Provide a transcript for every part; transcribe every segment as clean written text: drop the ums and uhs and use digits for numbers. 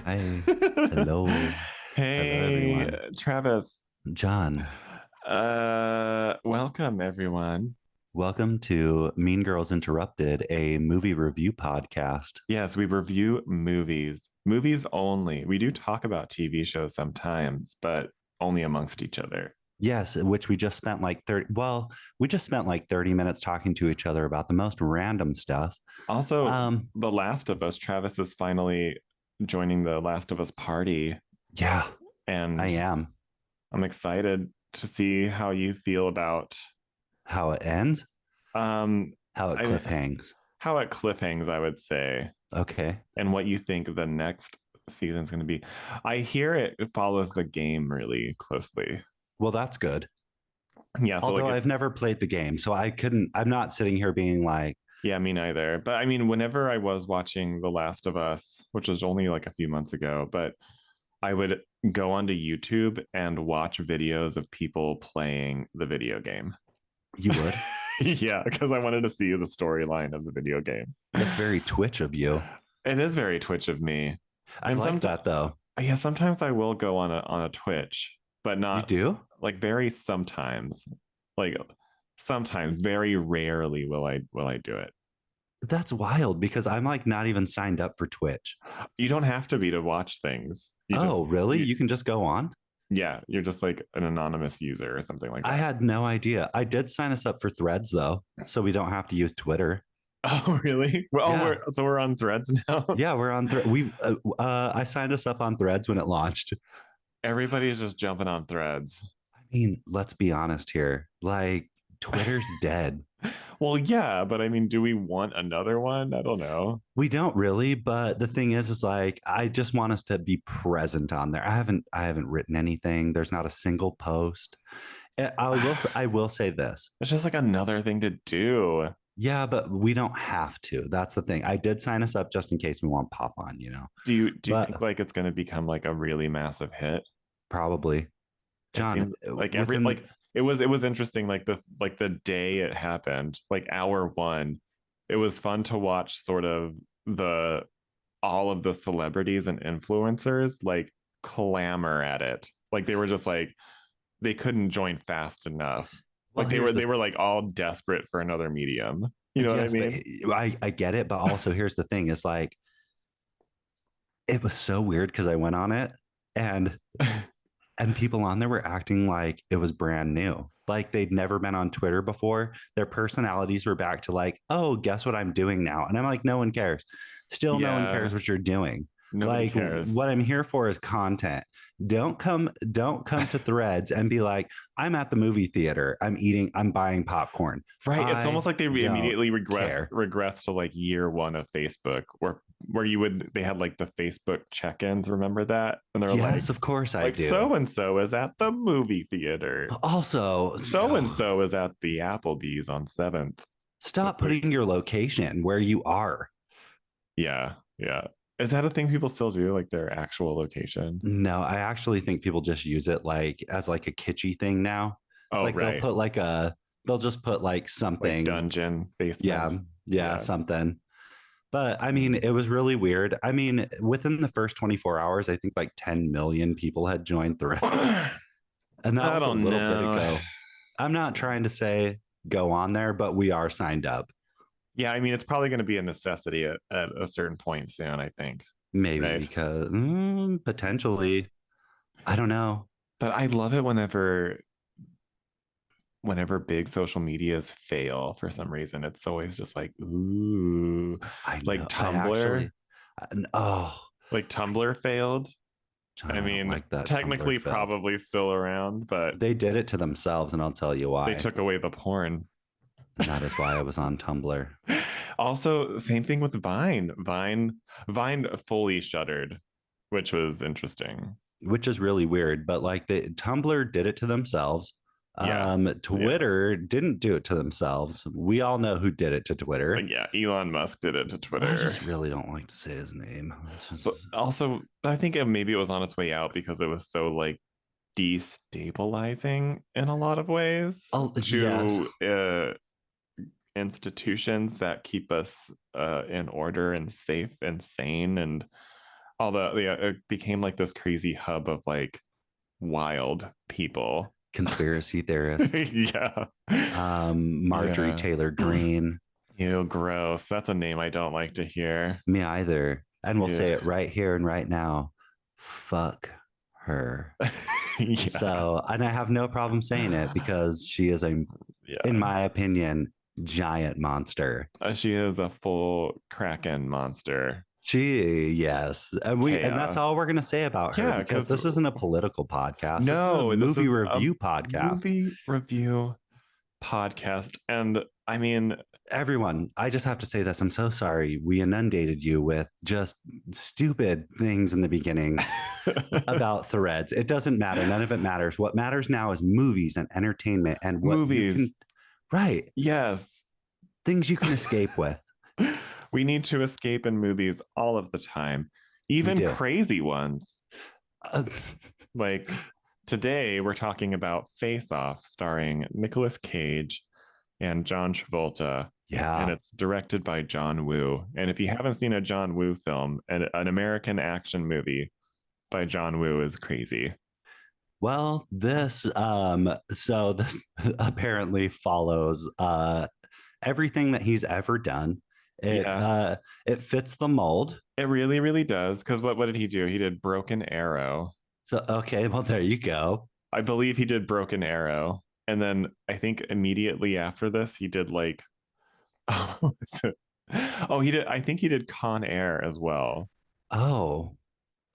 Hi. Hello. Hello, Hey, everyone. Travis. John, Welcome everyone. welcome to Mean Girls Interrupted, a movie review podcast. Yes, we review movies. Movies only. We do talk about TV shows sometimes, but only amongst each other. Yes, which we just spent like 30, well, we just spent like 30 minutes talking to each other about the most random stuff. Also, Um, The Last of Us, Travis is finally joining the Last of Us party, yeah, I and am. I'm excited to see how you feel about How it ends, um how it I cliffhangs. how it cliffhangs, I would say, Okay. and what you think the next season is going to be. I hear it follows the game really closely. Well, that's good. Yeah, so like Although it, I've never played the game, so I'm not sitting here being like, yeah, me neither. But I mean, whenever I was watching The Last of Us, which was only like a few months ago, but I would go onto YouTube and watch videos of people playing the video game. you would. Yeah, because I wanted to see the storyline of the video game. That's very Twitch of you. It is very Twitch of me. I And like sometimes, that though. yeah, sometimes I will go on a Twitch, but You not do? like very sometimes. Like sometimes, very rarely will I do it. That's wild because I'm like not even signed up for Twitch. You don't have to be to watch things. You just Oh, really? you You can just go on? yeah, you're just like an anonymous user or something like I that. had no idea. I did sign us up for Threads though, so we don't have to use Twitter. Oh, really? Well, Yeah. we're on Threads now. Yeah, we're on I signed us up on Threads when it launched. Everybody's just jumping on Threads. I mean, let's be honest here. Like Twitter's dead. Well, yeah, but I mean, do we want another one? I don't know. We don't really, but the thing is like I just want us to be present on there. I haven't written anything. There's not a single post. I will say this. It's just like another thing to do. Yeah, but we don't have to. That's the thing. I did sign us up just in case we want pop on. Do you think But like it's going to become like a really massive hit? probably, It John, seems like every within like it was interesting like the day it happened, like hour one. It was fun to watch sort of the all of the celebrities and influencers like clamor at it. Like they were just like they couldn't join fast enough. well, Like they here's were the they were like all desperate for another medium. You know what I yes, but mean? I get it, but also here's the thing: is like it was so weird because I went on it and people on there were acting like it was brand new. Like they'd never been on Twitter before. Their personalities were back to like, oh, guess what I'm doing now. And I'm like, no one cares. Still, no one Yeah, cares what you're doing. nobody Like cares. what I'm here for is content. Don't come to Threads and be like, I'm at the movie theater. I'm buying popcorn. Right. It's I almost like they don't immediately regressed care. regressed to like year one of Facebook, where they had like the Facebook check-ins. Remember that? And they're Yes, of course I like do. so and so is at the movie theater. Also, So and so is at the Applebee's on Seventh. stop putting your location where you are. Yeah, yeah. Is that a thing people still do? Like their actual location? No, I actually think people just use it like as like a kitschy thing now. Oh, Like right. they'll just put like Like something, dungeon yeah, basement. yeah, Yeah. something. But I mean, Mm. it was really weird. I mean, within the first 24 hours, I think like 10 million people had joined Thread. And that I was a don't little bit know. ago. I'm not trying to say go on there, but we are signed up. Yeah, I mean, it's probably going to be a necessity at a certain point soon, I think. Maybe Right. because potentially, I don't know. But I love it whenever big social medias fail for some reason. It's always just like, ooh, I like know. I Tumblr. actually, oh, Like Tumblr failed. John, I I don't mean, like that Tumblr technically filled. probably still around, but They did it to themselves, and I'll tell you they why. took away the porn. And that is why I was on Tumblr, Also, same thing with Vine. Vine fully shuttered, which was interesting. which is really weird. But like the Tumblr did it to themselves. Yeah. Yeah. Twitter didn't do it to themselves. We all know who did it to Twitter. Like, yeah, Elon Musk did it to I Twitter. just really don't like to say his name. But also, I think maybe it was on its way out because it was so like destabilizing in a lot of ways Oh yes, to institutions that keep us in order and safe and sane. And Although yeah, it became like this crazy hub of like wild people. Conspiracy theorists. Yeah. Marjorie Yeah. Taylor Greene. Ew, gross. That's a name I don't like to hear. Me either. And we'll Yeah. say it right here and right now. Fuck her. Yeah. So, and I have no problem saying it because she is a, in Yeah. my opinion, giant monster. She is a full Kraken monster. Yes. And that's Chaos. all we're going to say about her Yeah, because because this isn't a political podcast. This is a no, this movie is a review podcast. movie review podcast. And I mean, Everyone, I just have to say this. I'm so sorry. We inundated you with just stupid things in the beginning about threads. It doesn't matter. None of it matters. What matters now is movies and entertainment and what you movies. can, right? Yes. Things you can escape with. We need to escape in movies all of the time, even crazy ones. Uh, Like today, we're talking about Face Off, starring Nicolas Cage and John Travolta. yeah. And it's directed by John Woo. And if you haven't seen a John Woo film, an American action movie by John Woo is crazy. Well, so this apparently follows everything that he's ever done. It fits the mold. It really, really does. Because what did he do? He did Broken Arrow. So okay, well there you go. I believe he did Broken Arrow. And then I think immediately after this, he did like oh, he did. I think he did Con Air as well. Oh,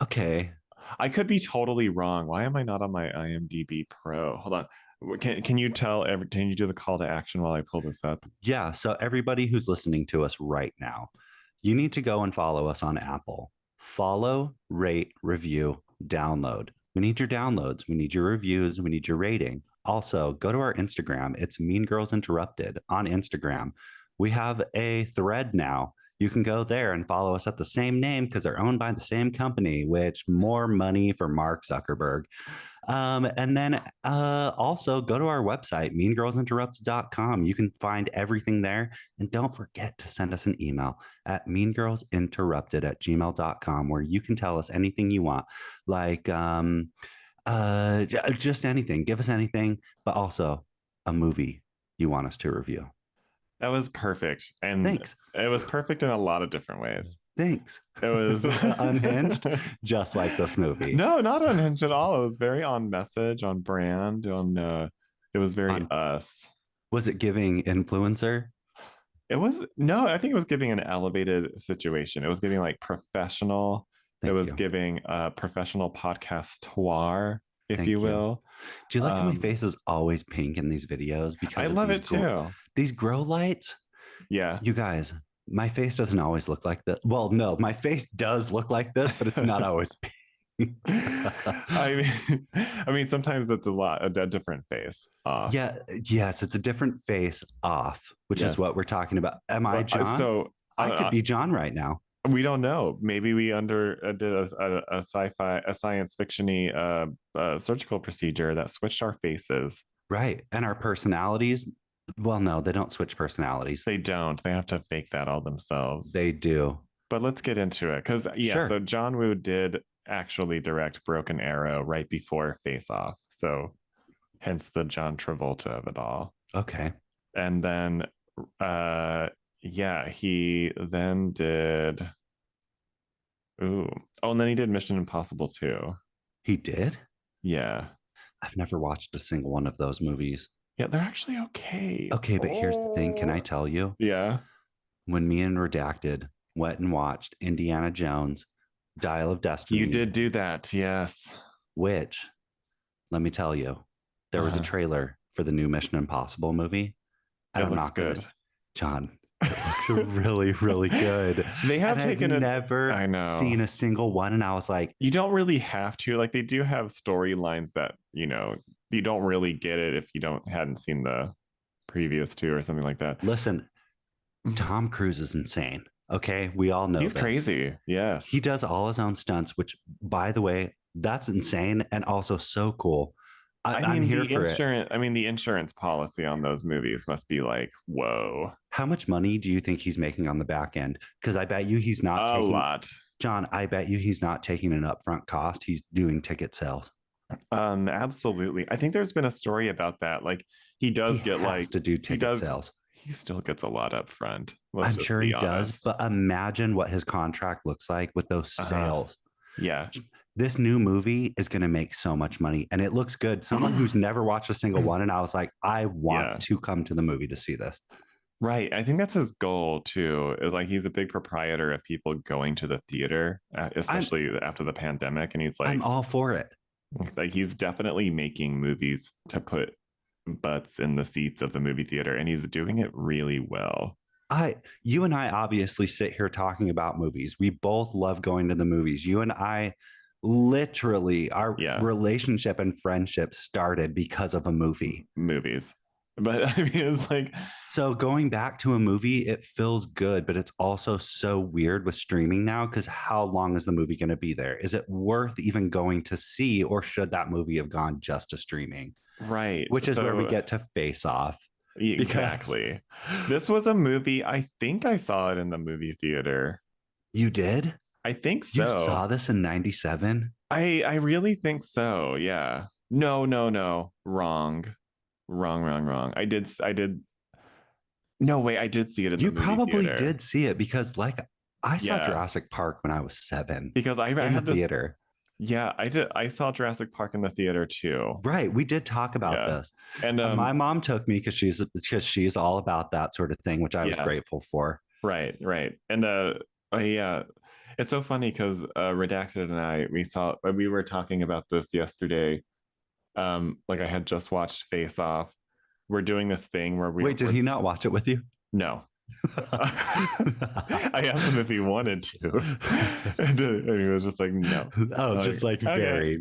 okay. I could be totally wrong. Why am I not on my IMDb Pro? Hold on. Can you tell? Can you do the call to action while I pull this up? Yeah. So everybody who's listening to us right now, you need to go and follow us on Apple. Follow, rate, review, download. We need your downloads. We need your reviews. We need your rating. Also, go to our Instagram. It's Mean Girls Interrupted on Instagram. We have a thread now. You can go there and follow us at the same name because they're owned by the same company, which more money for Mark Zuckerberg. And then also go to our website, meangirlsinterrupted.com. You can find everything there. And don't forget to send us an email at meangirlsinterrupted@gmail.com where you can tell us anything you want. Like just anything. Give us anything, but also a movie you want us to review. That was perfect. And thanks. It was perfect in a lot of different ways. Thanks. It was unhinged, just like this movie. No, not unhinged at all. It was very on message, on brand, it was very us. Was it giving influencer? It was no, I think it was giving an elevated situation. It was giving like professional. It was giving a professional podcastoir, if you will. Do you like how my face is always pink in these videos? Because I love it too. These grow lights. Yeah. You guys, my face doesn't always look like this. Well, no, my face does look like this, but it's not always pink. I mean, sometimes it's a different face off. Yeah, yes, it's a different face off, which is what we're talking about. Am I John? So I could be John right now. We don't know. Maybe we did a science fictiony surgical procedure that switched our faces. Right, and our personalities. Well, no, they don't switch personalities. They don't. They have to fake that all themselves. They do. But let's get into it because so John Woo did actually direct Broken Arrow right before Face Off. So hence the John Travolta of it all. Okay. And then he then did and then he did Mission Impossible 2. He did? Yeah. I've never watched a single one of those movies. Yeah, they're actually okay. Okay, but here's the thing. Can I tell you? Yeah. When me and Redacted went and watched Indiana Jones, Dial of Destiny. You did do that, yes. Which, let me tell you, there was a trailer for the new Mission Impossible movie. And it looks good. John, it looks really, really good. They have never seen a single one. And I was like, you don't really have to. Like, they do have storylines that, you don't really get it if you hadn't seen the previous two or something like that. Listen, Tom Cruise is insane. Okay. We all know he's crazy. Yeah. He does all his own stunts, which, by the way, that's insane and also so cool. I I'm mean, here for it. the insurance policy on those movies must be like, whoa, How much money do you think he's making on the back end? Because I bet you he's not a taking, lot. John, I bet you he's not taking an upfront cost. He's doing ticket sales. Absolutely. I think there's been a story about that. Like he He does get has like to do he ticket does sales. he still gets a lot up front. Let's I'm just sure he be does, honest. but imagine what his contract looks like with those Uh-huh. sales. Yeah. This new movie is going to make so much money and it looks good. Someone who's never watched a single one, and I was like, I want Yeah. to come to the movie to see this. Right. I think that's his goal too. Is like he's a big proprietor of people going to the theater, I'm especially after the pandemic. And he's I'm all for it. like he's definitely making movies to put butts in the seats of the movie theater, and he's doing it really well. You and I obviously sit here talking about movies. We both love going to the movies. You and I literally, our Yeah, relationship and friendship started because of a movie. movies. But I mean, it's like, So going back to a movie, it feels good, but it's also so weird with streaming now because how long is the movie going to be there? Is it worth even going to see, or should that movie have gone just to streaming? right. Which is where we So, get to Face Off because exactly. This was a movie. I think I saw it in the movie theater. you did. I think You so. saw this in 97. I really think so. Yeah. No, no, no. Wrong. Wrong, wrong, wrong. I did. No, wait, I did see it in the You movie probably theater. did see it because, like, I saw Yeah. Jurassic Park when I was 7 Because I in the had this. theater. Yeah, I did. I saw Jurassic Park in the theater too. Right. We did talk about Yeah. this. And My mom took me because she's all about that sort of thing, which I was yeah, grateful for. right, right. And yeah, it's so funny because Redacted and I we were talking about this yesterday. Like I had just watched Face Off. We're doing this thing where Wait, did we're he not watch it with you? no. I asked him if he wanted to, and he was just like, "No." Oh, I'm just like, like okay.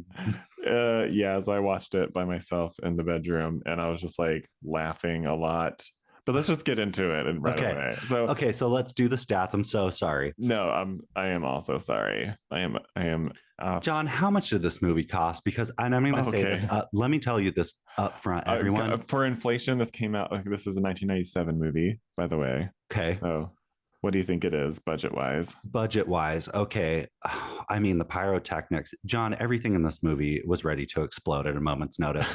very. Yeah, so I watched it by myself in the bedroom, and I was just like laughing a lot. But let's just get into it and right Okay. away. So Okay. So let's do the stats. I'm so sorry. no, I am also sorry. I am John, how much did this movie cost? Because, and I'm going to say okay. this, let me tell you this up front, everyone. For inflation, this came out like this is a 1997 movie, by the way. Okay. So, what do you think it is budget wise? Budget wise, okay. I mean, the pyrotechnics, John, everything in this movie was ready to explode at a moment's notice.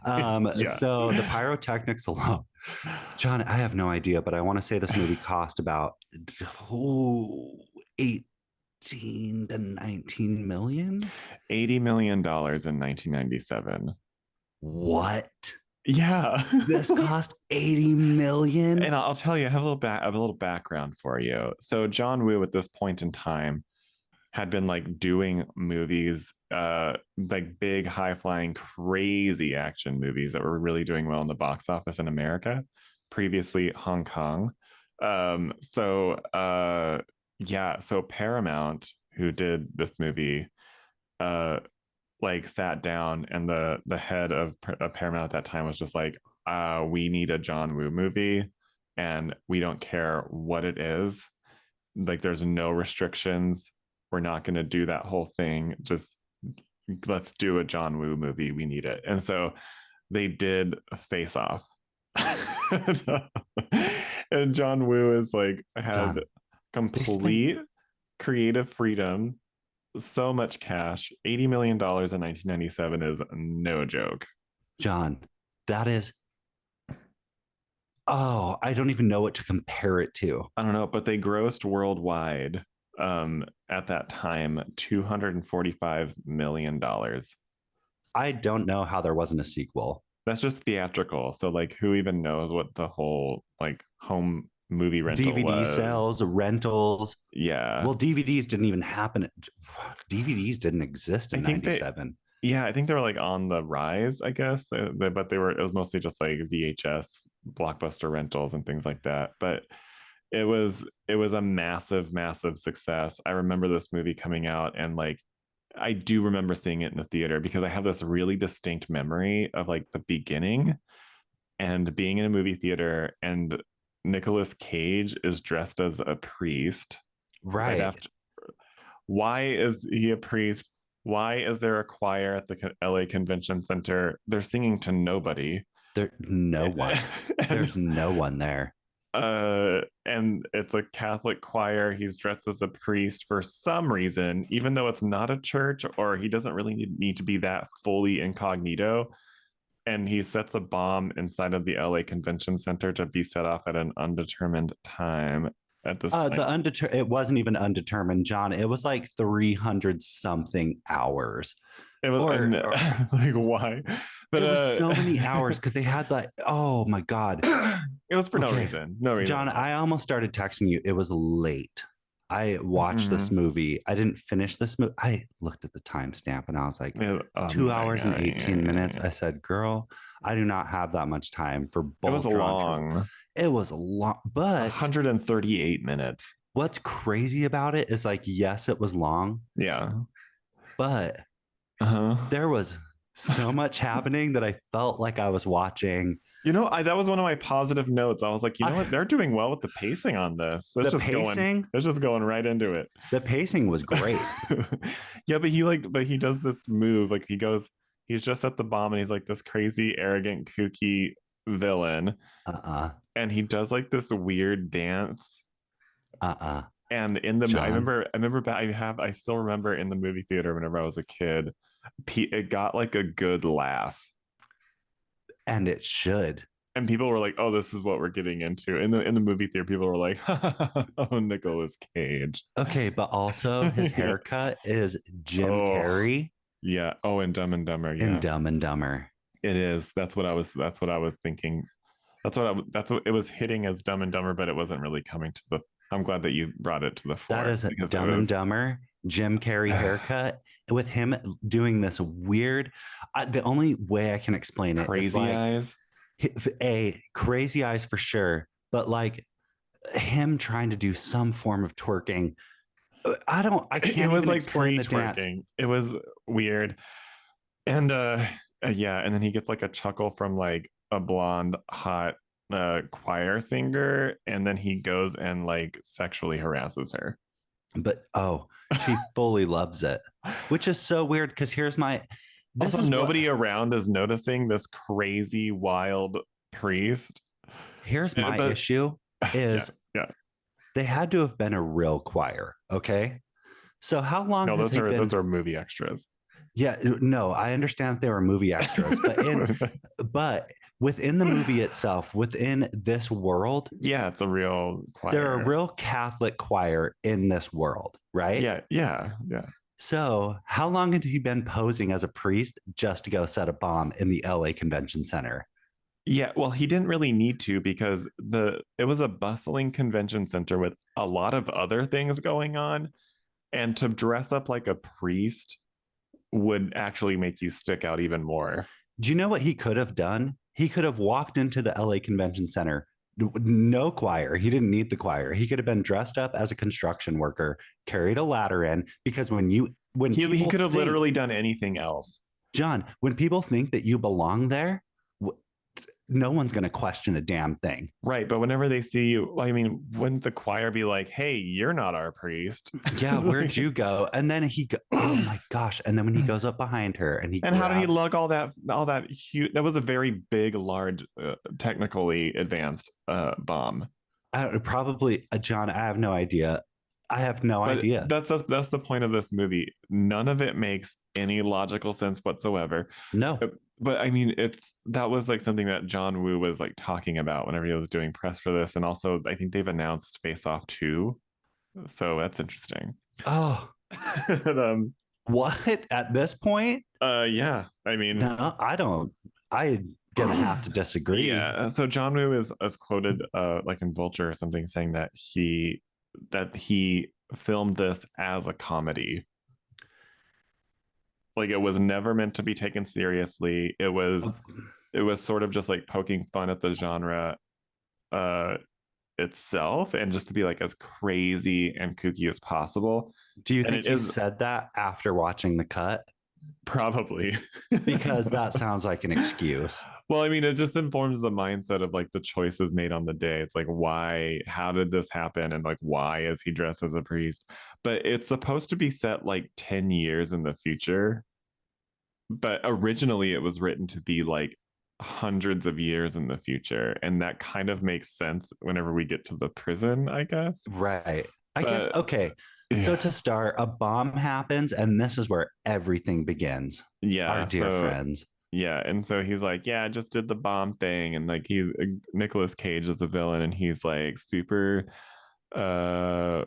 Yeah. So the pyrotechnics alone, John, I have no idea, but I want to say this movie cost about 18 to 19 million. $80 million in 1997. What? Yeah. This cost 80 million? And I'll tell you, I have a little background for you. So John Woo at this point in time had been like doing movies, like big, high flying, crazy action movies that were really doing well in the box office in America, previously Hong Kong. Yeah, so Paramount, who did this movie, uh, like sat down and the head of Paramount at that time was just like, we need a John Woo movie, and we don't care what it is. Like, there's no restrictions. We're not going to do that whole thing. Just let's do a John Woo movie. We need it. And so they did Face Off. And John Woo is like had John, they spent, complete creative freedom, so much cash. $80 million in 1997 is no joke. John, that is, oh, I don't even know what to compare it to. I don't know, but they grossed worldwide at that time $245 million. I don't know how there wasn't a sequel. That's just theatrical. So like who even knows what the whole like home movie rental DVD was? sales, rentals. Yeah. Well, DVDs didn't even happen. DVDs didn't exist I in think they 97. Yeah, I think they were like on the rise, I guess. But it was mostly just like VHS blockbuster rentals and things like that. But it was a massive, massive success. I remember this movie coming out, and like I do remember seeing it in the theater because I have this really distinct memory of like the beginning and being in a movie theater, and Nicolas Cage is dressed as a priest right Right. after. Why is he a priest? Why is there a choir at the LA Convention Center? They're singing to nobody. There, no one. and There's no one there. and it's a Catholic choir. He's dressed as a priest for some reason, even though it's not a church, or he doesn't really need to be that fully incognito. And he sets a bomb inside of the LA Convention Center to be set off at an undetermined time at this point. It wasn't even undetermined, John. It was like 300 something hours. It was or like why? But it was so many hours because they had like, oh my God. It was for no reason. No reason. John, I almost started texting you. It was late. I watched this movie. I didn't finish this movie. I looked at the timestamp and I was like, 2 hours and 18 minutes. I said, girl, I do not have that much time for both. It was long. It was a long, but 138 minutes. What's crazy about it is like, yes, it was long. Yeah. But there was so much happening that I felt like I was watching. You know, that was one of my positive notes. I was like, you know what? They're doing well with the pacing on this. It's just going right into it. The pacing was great. Yeah, but he does this move. Like he's just at the bomb and he's like this crazy, arrogant, kooky villain. And he does like this weird dance. And in the I still remember in the movie theater whenever I was a kid, it got like a good laugh. And it should. And people were like, "Oh, this is what we're getting into." In the movie theater, people were like, "Oh, Nicolas Cage." Okay, but also his haircut is Jim Carrey. Yeah. Oh, and Dumb and Dumber. Yeah. And Dumb and Dumber. It is. That's what I was thinking. That's what it was hitting as Dumb and Dumber, but it wasn't really coming to the. I'm glad that you brought it to the fore. That is Dumb and Dumber, Jim Carrey haircut with him doing this weird. The only way I can explain it crazy is like, eyes. Crazy eyes for sure, but like him trying to do some form of twerking. I can't. It was like pre-twerking. It was weird, and yeah, and then he gets like a chuckle from like a blonde hot choir singer, and then he goes and like sexually harasses her. But she fully loves it, which is so weird because here's my. Also, nobody around is noticing this crazy wild priest. Here's my issue is they had to have been a real choir. Okay. So how long? No, those are movie extras. Yeah, no, I understand that they were movie extras, but within the movie itself, within this world, yeah, it's a real choir. They're a real Catholic choir in this world, right? Yeah. So how long had he been posing as a priest just to go set a bomb in the LA Convention Center? Yeah, well, he didn't really need to because it was a bustling convention center with a lot of other things going on, and to dress up like a priest would actually make you stick out even more. Do you know what he could have done? He could have walked into the LA Convention Center, no choir. He didn't need the choir. He could have been dressed up as a construction worker, carried a ladder in, because he could have literally done anything else. John, when people think that you belong there, no one's going to question a damn thing. Right. But whenever they see you, I mean, wouldn't the choir be like, hey, you're not our priest? Yeah. Where'd you go? And then oh my gosh. And then when he goes up behind her and how did he lug all that huge, that was a very big, large, technically advanced bomb. Probably, John, I have no idea. That's the point of this movie. None of it makes any logical sense whatsoever. No. But I mean, that was like something that John Woo was like talking about whenever he was doing press for this. And also I think they've announced Face Off 2. So that's interesting. Oh. What at this point? Yeah. I mean, no, I don't. I'm gonna have to disagree. Yeah. So John Woo is quoted like in Vulture or something saying that he filmed this as a comedy. Like it was never meant to be taken seriously. It was sort of just like poking fun at the genre itself, and just to be like as crazy and kooky as possible. Do you think he said that after watching the cut? Probably. because that sounds like an excuse. Well, I mean, it just informs the mindset of like the choices made on the day. It's like, why, how did this happen? And like, why is he dressed as a priest? But it's supposed to be set like 10 years in the future. But originally it was written to be like hundreds of years in the future. And that kind of makes sense whenever we get to the prison, I guess. Right. I guess, But okay. So yeah, to start, a bomb happens, and this is where everything begins. Our yeah. dear So friends. yeah, and so he's like, yeah, I just did the bomb thing, and like he Nicolas Cage is the villain, and he's like super uh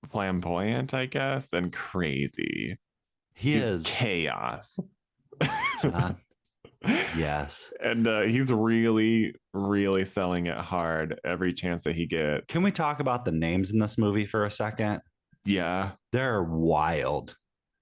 flamboyant, I guess, and crazy. He He's is, chaos. John. Yes. And he's really, really selling it hard every chance that he gets. Can we talk about the names in this movie for a second? Yeah, They're wild.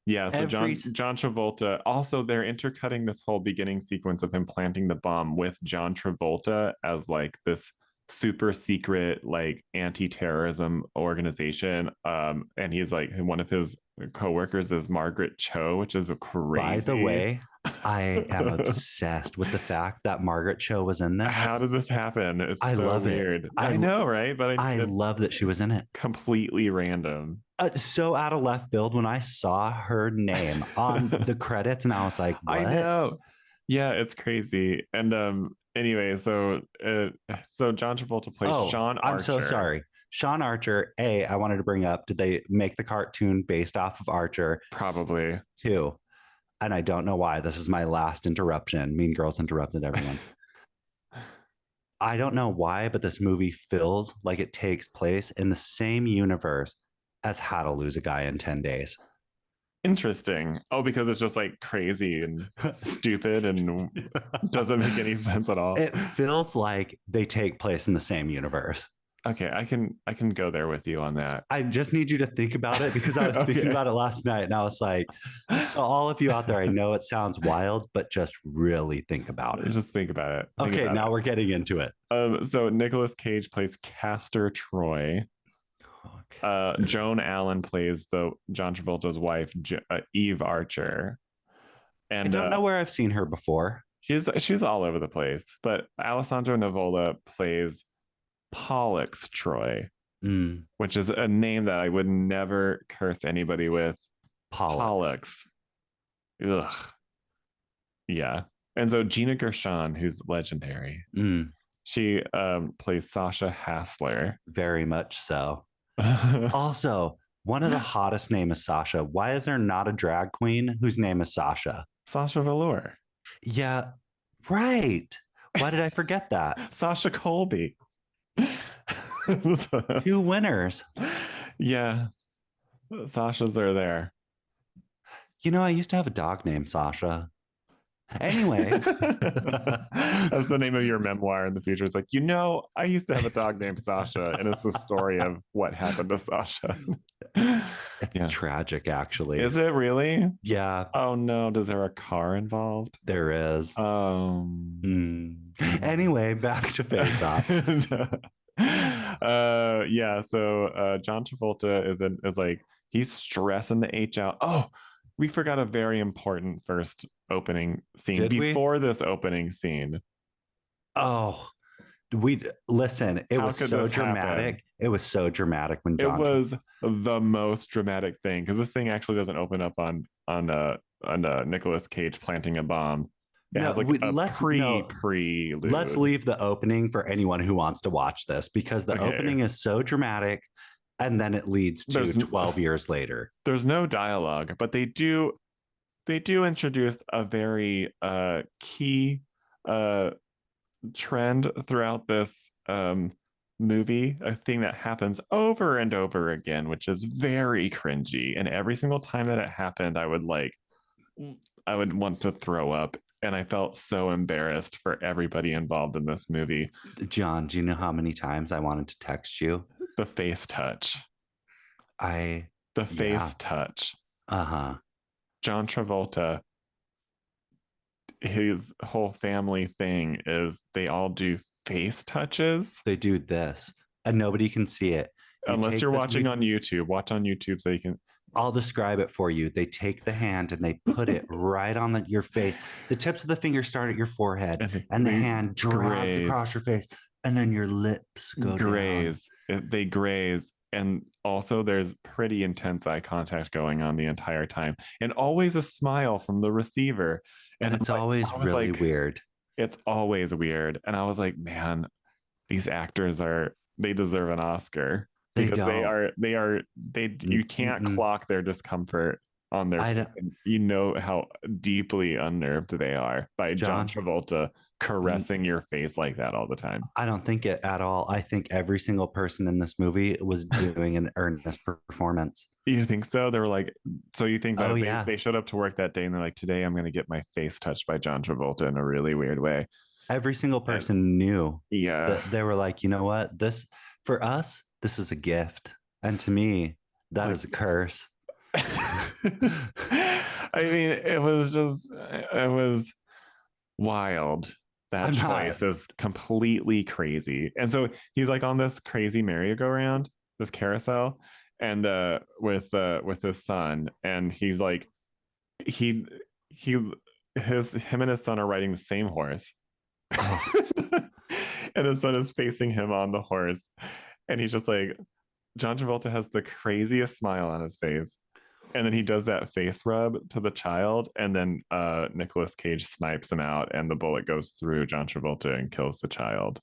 yeah. So Every John Travolta. Also, they're intercutting this whole beginning sequence of him planting the bomb with John Travolta as like this super secret like anti-terrorism organization. And he's like one of his coworkers is Margaret Cho, which is By the crazy. way, I am obsessed with the fact that Margaret Cho was in this. How did this happen? It's I so love it. weird. I know, right? But I it's love that she was in it. completely random. So out of left field when I saw her name on the credits, and I was like, I "What?" know. Yeah, it's crazy. And anyway, so John Travolta plays Oh, Sean I'm so Archer. sorry. Sean Archer. A, I wanted to bring up. Did they make the cartoon based off of Archer? Probably. Two, and I don't know why. This is my last interruption. Mean Girls interrupted everyone. I don't know why, but this movie feels like it takes place in the same universe as How to Lose a Guy in 10 Days. Interesting. Oh, because it's just like crazy and stupid and doesn't make any sense at all. It feels like they take place in the same universe. Okay, I can go there with you on that. I just need you to think about it because I was thinking Okay. about it last night and I was like, so all of you out there, I know it sounds wild, but just really think about it. Just think about it. Think Okay, about now it. we're getting into it. So Nicolas Cage plays Castor Troy. Okay. Joan Allen plays the John Travolta's wife, Eve Archer, I and don't know where I've seen her before. she's all over the place. But Alessandro Nivola plays Pollux Troy, Mm, which is a name that I would never curse anybody with. Pollux. Pollux, ugh, yeah. And so Gina Gershon, who's legendary, Mm, she plays Sasha Hassler. very much so. Also, one of the hottest names is Sasha. Why is there not a drag queen whose name is Sasha? Sasha Velour. Yeah, right. Why did I forget that? Sasha Colby. Two winners. Yeah, Sasha's are there. You know, I used to have a dog named Sasha. Anyway, That's the name of your memoir in the future. It's like, I used to have a dog named Sasha, and it's the story of what happened to Sasha. it's Yeah. tragic, actually. Is it really? Yeah, Oh no, does there a car involved? there is. Mm. Anyway, back to Face Off. Yeah, so John Travolta is like he's stressing the H out. Oh, we forgot a very important first opening scene Did we? before this opening scene. Oh, we listen. It How was could so this dramatic. happen? It was so dramatic when It John. was the most dramatic thing because this thing actually doesn't open up on Nicolas Cage planting a bomb. It No, has like a let's no. prelude. Let's leave the opening for anyone who wants to watch this because the Okay. opening is so dramatic, and then it leads to There's 12 years later. there's no dialogue, but they do introduce a very key uh trend throughout this movie, a thing that happens over and over again, which is very cringy. And every single time that it happened, I would want to throw up. And I felt so embarrassed for everybody involved in this movie. John, do you know how many times I wanted to text you? The face touch. I The Yeah. face touch. Uh-huh. John Travolta, his whole family thing is they all do face touches. They do this and nobody can see it. Unless you're watching on YouTube, watch on YouTube so you can. I'll describe it for you. They take the hand and they put it right on your face. The tips of the fingers start at your forehead, And and the hand drags graze, across your face, and then your lips go down. they graze. And also, there's pretty intense eye contact going on the entire time, and always a smile from the receiver. And And it's always I was really like, weird. it's always weird. And I was like, man, these actors they deserve an Oscar They because don't. you can't Mm-mm. clock their discomfort on their I don't, face. And you know how deeply unnerved they are by John John. Travolta caressing your face like that all the time. I don't think it at all. I think every single person in this movie was doing an earnest performance. You think so? They were like, so you think Oh that yeah, they showed up to work that day and they're like, today I'm going to get my face touched by John Travolta in a really weird way. every single And person knew yeah, that they were like, you know what, this for us, this is a gift, and to me, that like is a curse. I mean, it was wild. That I'm not. choice is completely crazy. And so he's like on this crazy merry-go-round, this carousel, and with his son, and he's like he he him and his son are riding the same horse. Oh, And his son is facing him on the horse, and he's just like, John Travolta has the craziest smile on his face, and then he does that face rub to the child, and then Nicolas Cage snipes him out, and the bullet goes through John Travolta and kills the child.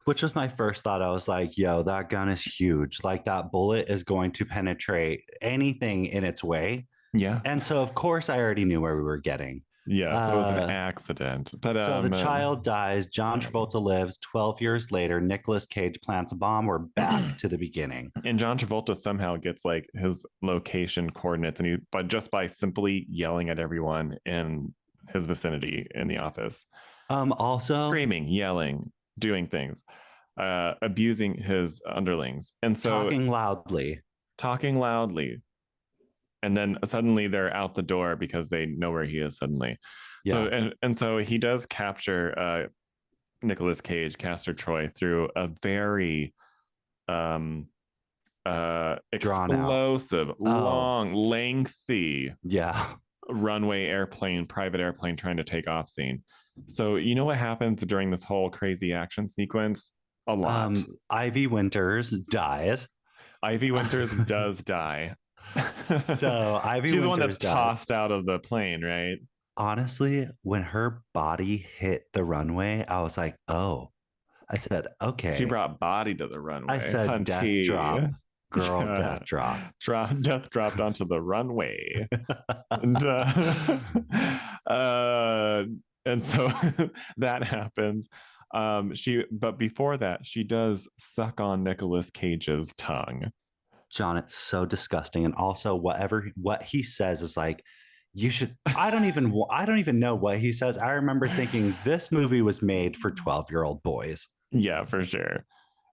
which was my first thought. I was like, yo, that gun is huge. Like that bullet is going to penetrate anything in its way. Yeah, And so, of course, I already knew where we were getting. yeah. So it was an Uh, accident, but so the child dies. John Travolta lives. 12 years later, Nicolas Cage plants a bomb. We're back to the beginning. and John Travolta somehow gets like his location coordinates, and but just by simply yelling at everyone in his vicinity in the office, Also, screaming, yelling, doing things, abusing his underlings, and so talking loudly. talking loudly. And then suddenly they're out the door because they know where he is suddenly. So Yeah, and so he does capture Nicolas Cage, Castor Troy, through a very um drawn out. explosive, Oh, long, lengthy yeah. runway airplane, private airplane trying to take off scene. So you know what happens during this whole crazy action sequence? A lot. Ivy Winters dies. Ivy Winters does die. So Ivy She's the one that's Winters dies. tossed out of the plane, right? Honestly, when her body hit the runway, I was like, oh, I said, She okay. brought body to the I runway, said, death hunty. drop, girl, Yeah. death drop. Death dropped onto the runway. And, uh, and so that happens. But before that, she does suck on Nicolas Cage's tongue. John, it's so disgusting. And also, what he says is like, you should. I don't even know what he says. I remember thinking this movie was made for 12-year-old boys. Yeah, for sure.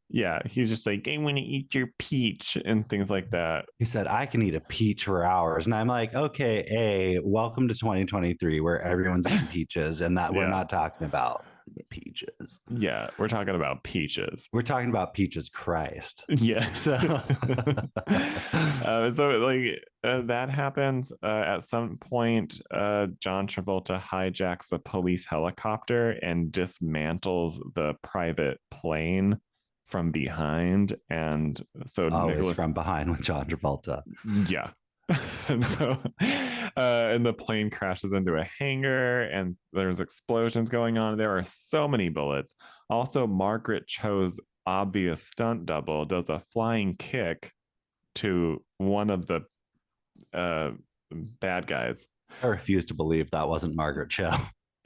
Yeah, he's just like, I want to eat your peach and things like that. He said, I can eat a peach for hours. And I'm like, okay, welcome to 2023 where everyone's eating peaches and that we're Yeah. not talking about peaches. Yeah, we're talking about peaches. We're talking about peaches Christ. Yeah. So So like that happens at some point. John Travolta hijacks a police helicopter and dismantles the private plane from behind, and so always Nicholas, from behind with John Travolta. yeah. And so and the plane crashes into a hangar, and there's explosions going on. There are so many bullets. Also, Margaret Cho's obvious stunt double does a flying kick to one of the bad guys. I refuse to believe that wasn't Margaret Cho.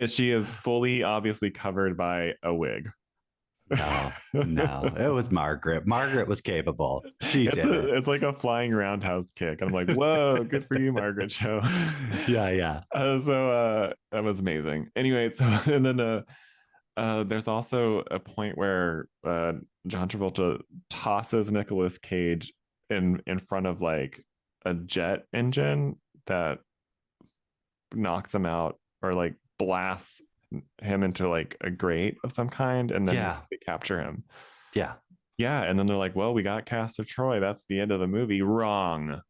She is fully obviously covered by a wig. No, it was Margaret. Margaret was capable. She did it. It's like a flying roundhouse kick. I'm like, whoa, good for you, Margaret Cho. Yeah. So that was amazing. Anyway, so and then there's also a point where John Travolta tosses Nicolas Cage in front of like a jet engine that knocks him out or like blasts him into like a grate of some kind, and then they capture him. Yeah. And then they're like, well, we got Castor Troy. That's the end of the movie. Wrong.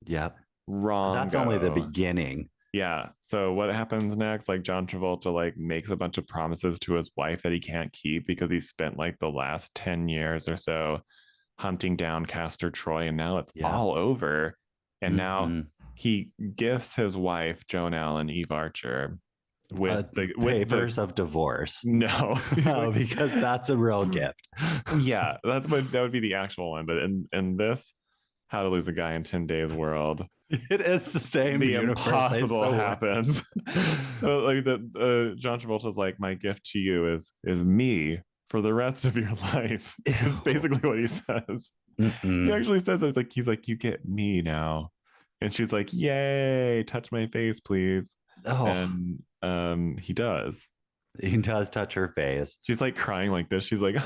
Yep. That's only the Wrongo. beginning. Yeah. So what happens next? Like John Travolta like makes a bunch of promises to his wife that he can't keep because he spent like the last 10 years or so hunting down Castor Troy, and now it's Yeah. all over. And now Mm-hmm. he gifts his wife, Joan Allen, Eve Archer, Uh, with the Papers of divorce. no. No, because that's a real gift. Yeah, that's what that would be the actual one. But in this How to Lose a Guy in 10 Days world, It is the same the universe. I impossible swear. happens. Like the John Travolta's like, my gift to you is me for the rest of your life. Is Ew. basically what he says. He Mm-mm. actually says it's like he's like, you get me now. And she's like, yay, touch my face, please. Oh, And he does. he does touch her face. She's like crying like this. She's like,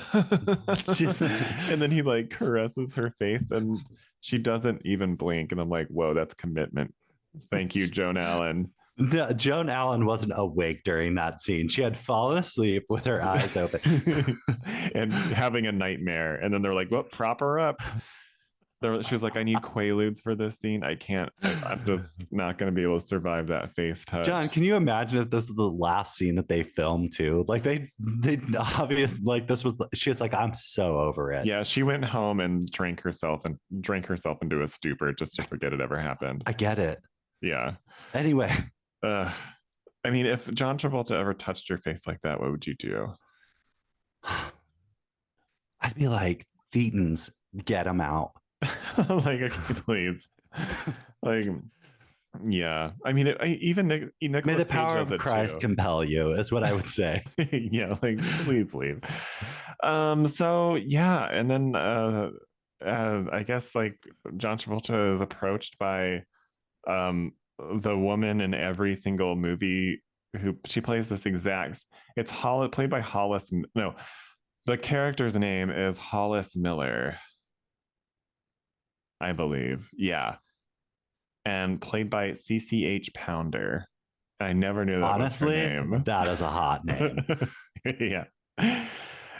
She's and then he like caresses her face and she doesn't even blink. And I'm like, whoa, that's commitment. Thank you, Joan Allen. No, Joan Allen wasn't awake during that scene. She had fallen asleep with her eyes open. And having a nightmare. And then they're like, well, prop her up. She was like, I need quaaludes for this scene. I can't, I'm just not going to be able to survive that face touch. John, can you imagine if this was the last scene that they filmed too? Like they obvious like this was. She was like, I'm so over it. Yeah, she went home and drank herself into a stupor just to forget it ever happened. I get it. Yeah. Anyway, Uh, I mean, if John Travolta ever touched your face like that, what would you do? I'd be like, Thetans, get him out. Like, okay, please. Like, yeah. I mean, even Nicolas May the Cage power does of it Christ too. compel you, is what I would say. Yeah, like please leave. So yeah, and then I guess like John Travolta is approached by um the woman in every single movie who she plays this exact it's played by Hollis. No, the character's name is Hollis Miller, I believe. Yeah. And played by CCH Pounder. I never knew that was her Honestly, name. that is a hot name. Yeah.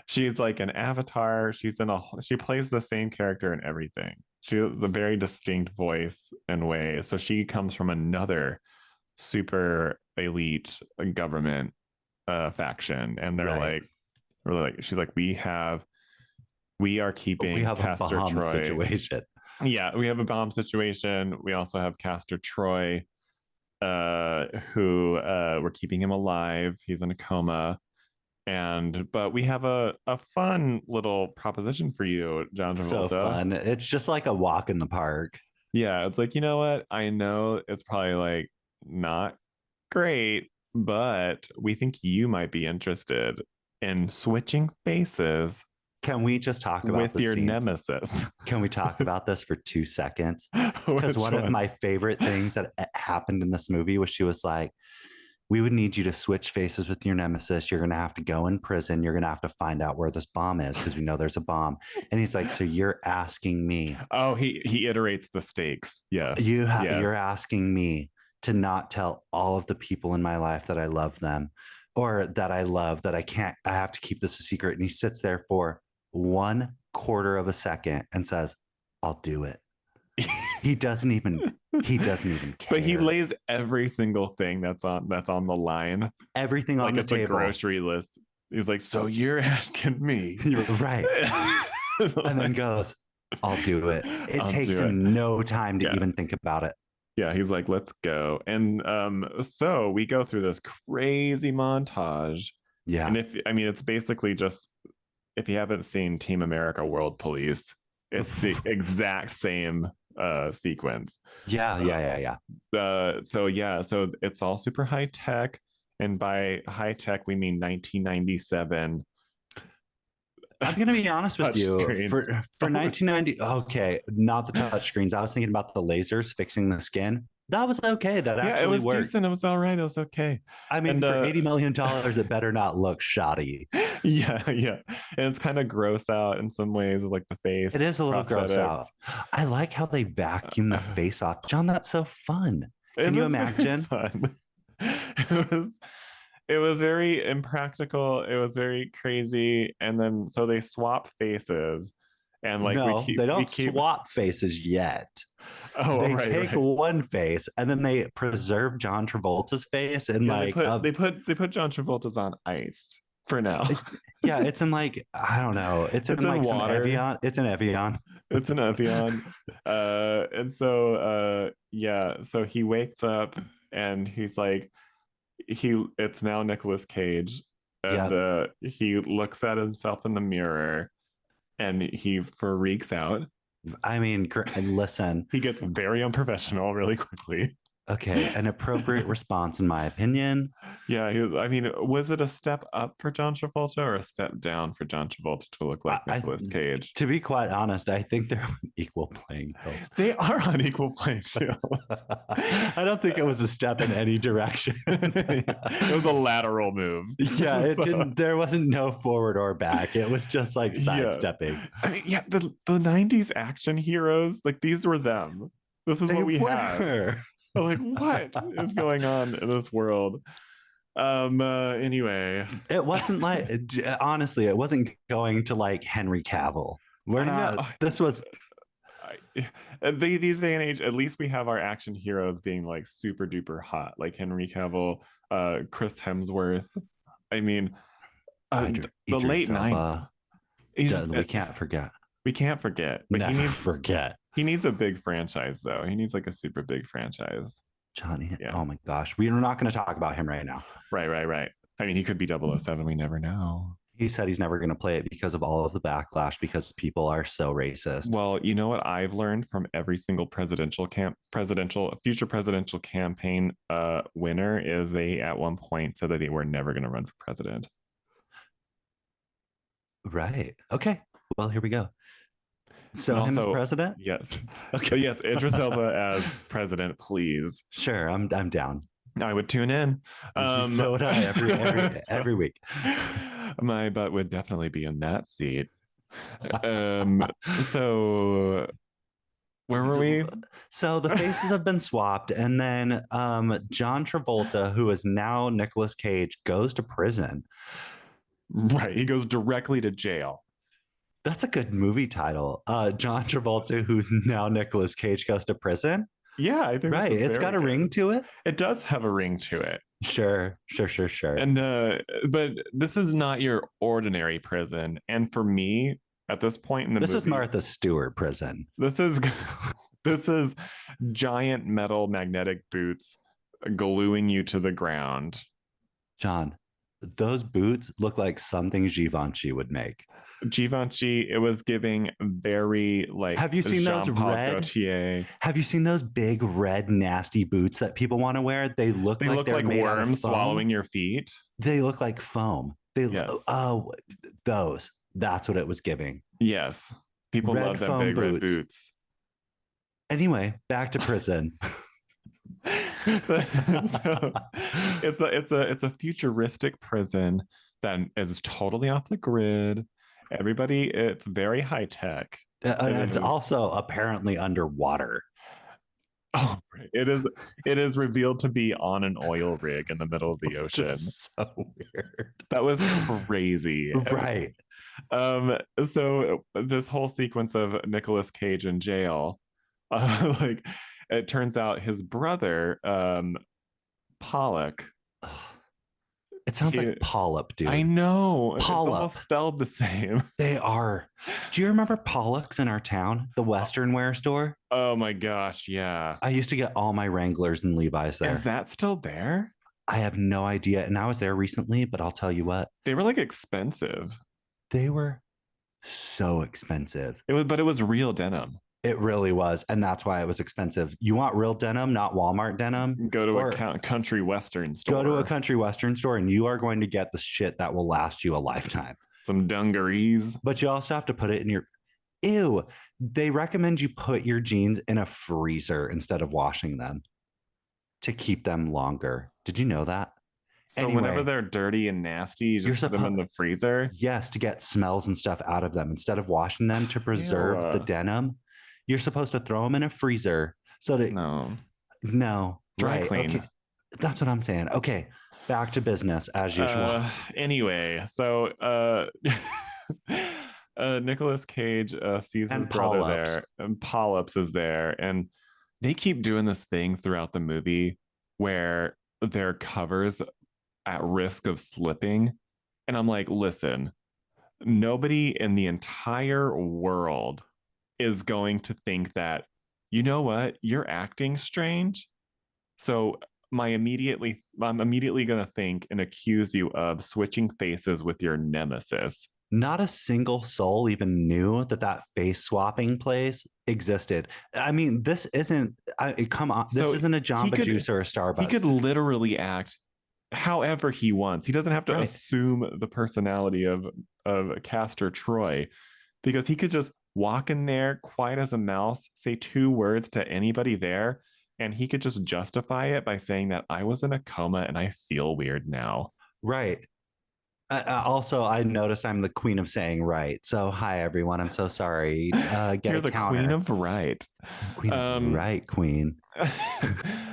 She's like an avatar. She plays the same character in everything. She has a very distinct voice and way. So she comes from another super elite government faction. And they're Right. like, really like, she's like, we are We keeping have a Castor bomb Troy. situation. Yeah, we have a bomb situation. We also have Castor Troy, who we're keeping him alive. He's in a coma. But we have a fun little proposition for you, John So Travolta. fun. It's just like a walk in the park. Yeah, it's like, you know what? I know it's probably like not great, but we think you might be interested in switching faces Can we just talk about with the your scene? nemesis. Can we talk about this for 2 seconds? Because Which one of one? my favorite things that happened in this movie was she was like, we would need you to switch faces with your nemesis. You're going to have to go in prison. You're going to have to find out where this bomb is because we know there's a bomb. And he's like, so you're asking me, Oh, he iterates the stakes. Yes. Yes. you're asking me to not tell all of the people in my life that I love them or that I love that I have to keep this a secret. And he sits there for 1/4 of a second and says, I'll do it. He doesn't even care. But he lays every single thing that's on the line, everything like on the at the table. grocery list. He's like, so you're asking me. You're right. And then goes, I'll do it. It takes him no time to even think about it. Yeah, he's like, let's go. And so we go through this crazy montage. Yeah. And it's basically just, if you haven't seen Team America World Police, it's the exact same sequence. Yeah. So it's all super high tech. And by high tech, we mean 1997. I'm gonna be honest with you. Screens. For 1990, okay, not the touch screens. I was thinking about the lasers fixing the skin. That was okay. That actually it was worked. decent. It was all right. It was okay. I mean, for $80 million, it better not look shoddy. Yeah. And it's kind of gross out in some ways, like the face. It is a little gross out. I like how they vacuum the face off. John, that's so fun. Can you imagine? Fun. It was very impractical. It was very crazy. And then so they swap faces. And like they don't swap faces yet. Oh, They right, take right. one face and then they preserve John Travolta's face in Yeah, they like put a they put they put John Travolta's on ice for now. yeah, it's in like I don't know. It's It's in in like some water. Evian. It's in Evian. It's an Evian. And so yeah, so he wakes up and he's like it's now Nicolas Cage, and Yep. he looks at himself in the mirror and he freaks out. I mean, listen. He gets very unprofessional really quickly. Okay, an appropriate response, in my opinion. Yeah, I mean, was it a step up for John Travolta or a step down for John Travolta to look like I, Nicolas Cage? to be quite honest, I think they're on equal playing fields. They are on equal playing fields. I don't think it was a step in any direction. It was a lateral move. Yeah, it didn't. There wasn't no forward or back. It was just like Yeah. sidestepping. I mean, yeah, the 90s action heroes, like these were them. This is They what we were. had. Like, what is going on in this world? Anyway. It wasn't like honestly, it wasn't going to like Henry Cavill. We're not. This was these day and age, at least we have our action heroes being like super duper hot, like Henry Cavill, Chris Hemsworth. I mean, the late night. We can't forget. We can't forget. But never forget. He needs a big franchise, though. He needs like a super big franchise. Johnny, yeah. Oh my gosh. We are not going to talk about him right now. Right. I mean, he could be 007. We never know. He said he's never going to play it because of all of the backlash because people are so racist. Well, you know what I've learned from every single future presidential campaign winner is they at one point said that they were never going to run for president. Right. Okay. Well, here we go. So also, him as president? Yes. Okay. But yes, Idris Elba as president, please. Sure, I'm down. I would tune in. So would I every week. My butt would definitely be in that seat. So where were we? So the faces have been swapped, and then John Travolta, who is now Nicolas Cage, goes to prison. Right, he goes directly to jail. That's a good movie title. John Travolta, who's now Nicolas Cage, goes to prison. Yeah, I think right. It's got a ring to it. It does have a ring to it. Sure. And but this is not your ordinary prison. And for me, at this point in the movie, is Martha Stewart prison. This is giant metal magnetic boots gluing you to the ground. John, those boots look like something Givenchy would make. Givenchy, it was giving very like. Have you seen those red? Gaultier. Have you seen those big red nasty boots that people want to wear? They look like worms swallowing your feet. They look like foam. Those. That's what it was giving. Yes, people love them big red boots. Anyway, back to prison. So it's a futuristic prison that is totally off the grid. Everybody, it's very high tech. And it's also apparently underwater. Oh, it is revealed to be on an oil rig in the middle of the ocean. So weird. That was crazy. Right. So this whole sequence of Nicolas Cage in jail, like it turns out his brother, Pollock. It sounds like polyp, dude. I know. Polyp. It's almost spelled the same. They are. Do you remember Pollock's in our town, the Western wear store? Oh my gosh, yeah. I used to get all my Wranglers and Levi's there. Is that still there? I have no idea. And I was there recently, but I'll tell you what. They were like expensive. They were so expensive. But it was real denim. It really was. And that's why it was expensive. You want real denim, not Walmart denim? Go to a country Western store. Go to a country Western store and you are going to get the shit that will last you a lifetime. Some dungarees. But you also have to put it in your... Ew. They recommend you put your jeans in a freezer instead of washing them to keep them longer. Did you know that? So anyway, whenever they're dirty and nasty, you just put them in the freezer? Yes, to get smells and stuff out of them instead of washing them to preserve the denim. You're supposed to throw them in a freezer so that no dry clean. Okay. That's what I'm saying. Okay, back to business as usual. Anyway, so Nicolas Cage sees his And brother polyps. there, and Polyps is there, and they keep doing this thing throughout the movie where their covers at risk of slipping. And I'm like, listen, nobody in the entire world is going to think that, you know what, you're acting strange. So I'm immediately going to think and accuse you of switching faces with your nemesis. Not a single soul even knew that that face swapping place existed. I mean, this isn't, come on, this So isn't a he Jamba could Juice or a he Starbucks. could literally act however he wants. He doesn't have to Right. assume the personality of Castor Troy, because he could just walk in there quiet as a mouse, say two words to anybody there, and he could just justify it by saying that I was in a coma and I feel weird now. Right. Also, I noticed I'm the queen of saying right. So, hi, everyone. I'm so sorry. Get You're a the queen counter. of right. Queen of Um, right, queen.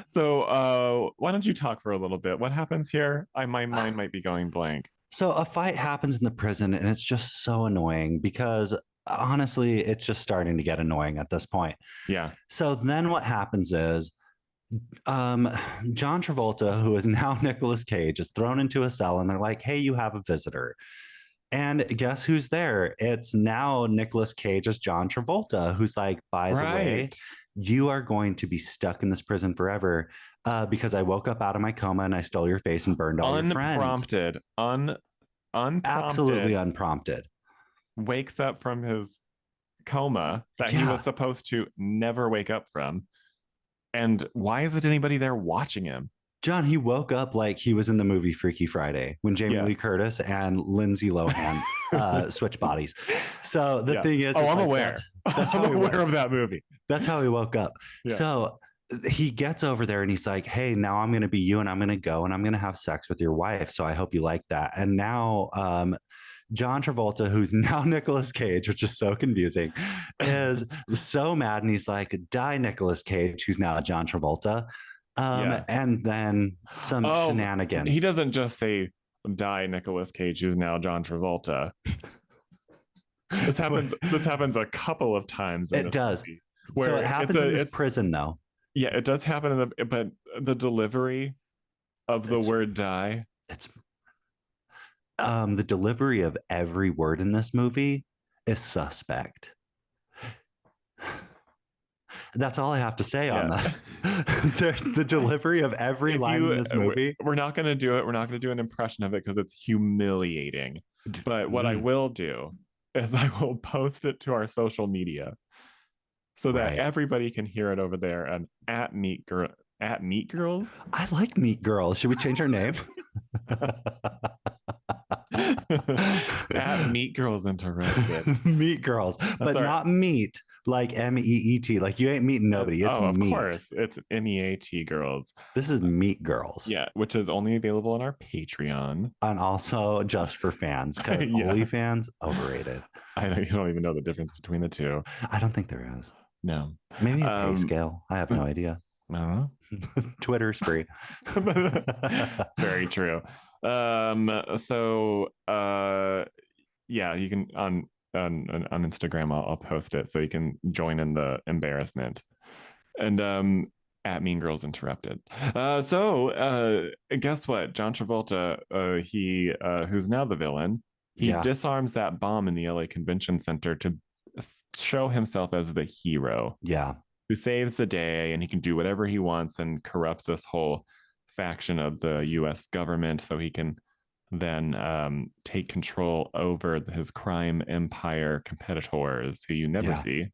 so why don't you talk for a little bit? What happens here? My mind might be going blank. So, a fight happens in the prison, and it's just so annoying because honestly, it's just starting to get annoying at this point. Yeah. So, then what happens is um, John Travolta, who is now Nicolas Cage, is thrown into a cell, and they're like, "Hey, you have a visitor." And guess who's there? It's now Nicolas Cage as John Travolta, who's like, "By the way, Right. you are going to be stuck in this prison forever because I woke up out of my coma and I stole your face and burned all your friends." Unprompted. Absolutely Unprompted, unprompted. wakes up from his coma that he was Yeah. supposed to never wake up from. And why isn't anybody there watching him? John, he woke up like he was in the movie Freaky Friday when Jamie Yeah. Lee Curtis and Lindsay Lohan switch bodies. So the Yeah. thing is, Oh, it's I'm like aware. that's I'm how he aware woke. of that movie. That's how he woke up. Yeah. So he gets over there and he's like, "Hey, now I'm going to be you, and I'm going to go and I'm going to have sex with your wife. So I hope you like that." And now, John Travolta, who's now Nicolas Cage, which is so confusing, is so mad, and he's like, "Die, Nicolas Cage," who's now John Travolta. Yeah. And then some Oh, he shenanigans. doesn't just say die Nicolas Cage, who's now John Travolta. This happens a couple of times in It this does. movie So it where happens in this prison, though. yeah, it does happen in but the delivery of the It's word die. it's the delivery of every word in this movie is suspect. That's all I have to say on Yeah. this. The delivery of every If line in you this movie. we're not going to do it. We're not going to do an impression of it because it's humiliating. But what I will do is I will post it to our social media so that Right. everybody can hear it over there and at Meat Girls. I like Meat Girls. Should we change our name? At Meat Girls Interrupted. Meat Girls, but Sorry. not meat like MEET. Like you ain't meeting nobody. It's Oh, of meat. course. It's MEAT Girls. This is Meat Girls. Yeah, which is only available on our Patreon. And also just for fans because Yeah. OnlyFans, overrated. You don't even know the difference between the two. I don't think there is. No. Maybe a pay scale. I have no idea. I don't know. Twitter's free. Very true. So yeah, you can on Instagram I'll post it so you can join in the embarrassment. And at Mean Girls Interrupted. So guess what? John Travolta, he who's now the villain, he disarms that bomb in the LA Convention Center to show himself as the hero. Yeah. Who saves the day, and he can do whatever he wants and corrupts this whole faction of the US government so he can then take control over his crime empire competitors who you never see.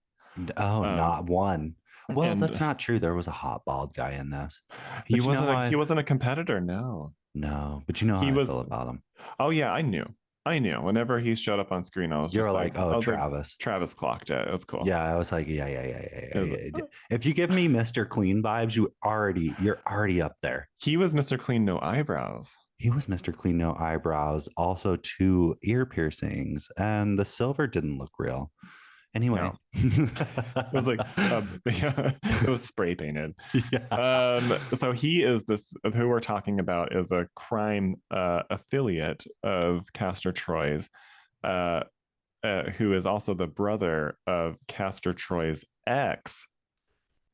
Oh, not one. Well, and that's not true. There was a hot bald guy in this. He wasn't a competitor, no. No, but you know how I feel about him. Oh yeah, I knew. Whenever he showed up on screen, I was You're just like, oh, Travis. Like, Travis clocked it. It was cool. Yeah, I was like, yeah. If you give me Mr. Clean vibes, you're already up there. He was Mr. Clean, no eyebrows. He was Mr. Clean, no eyebrows. Also, 2 ear piercings, and the silver didn't look real. Anyway, no. It was like it was spray painted. Yeah. So he is this who we're talking about is a crime affiliate of Castor Troy's. who is also the brother of Castor Troy's ex,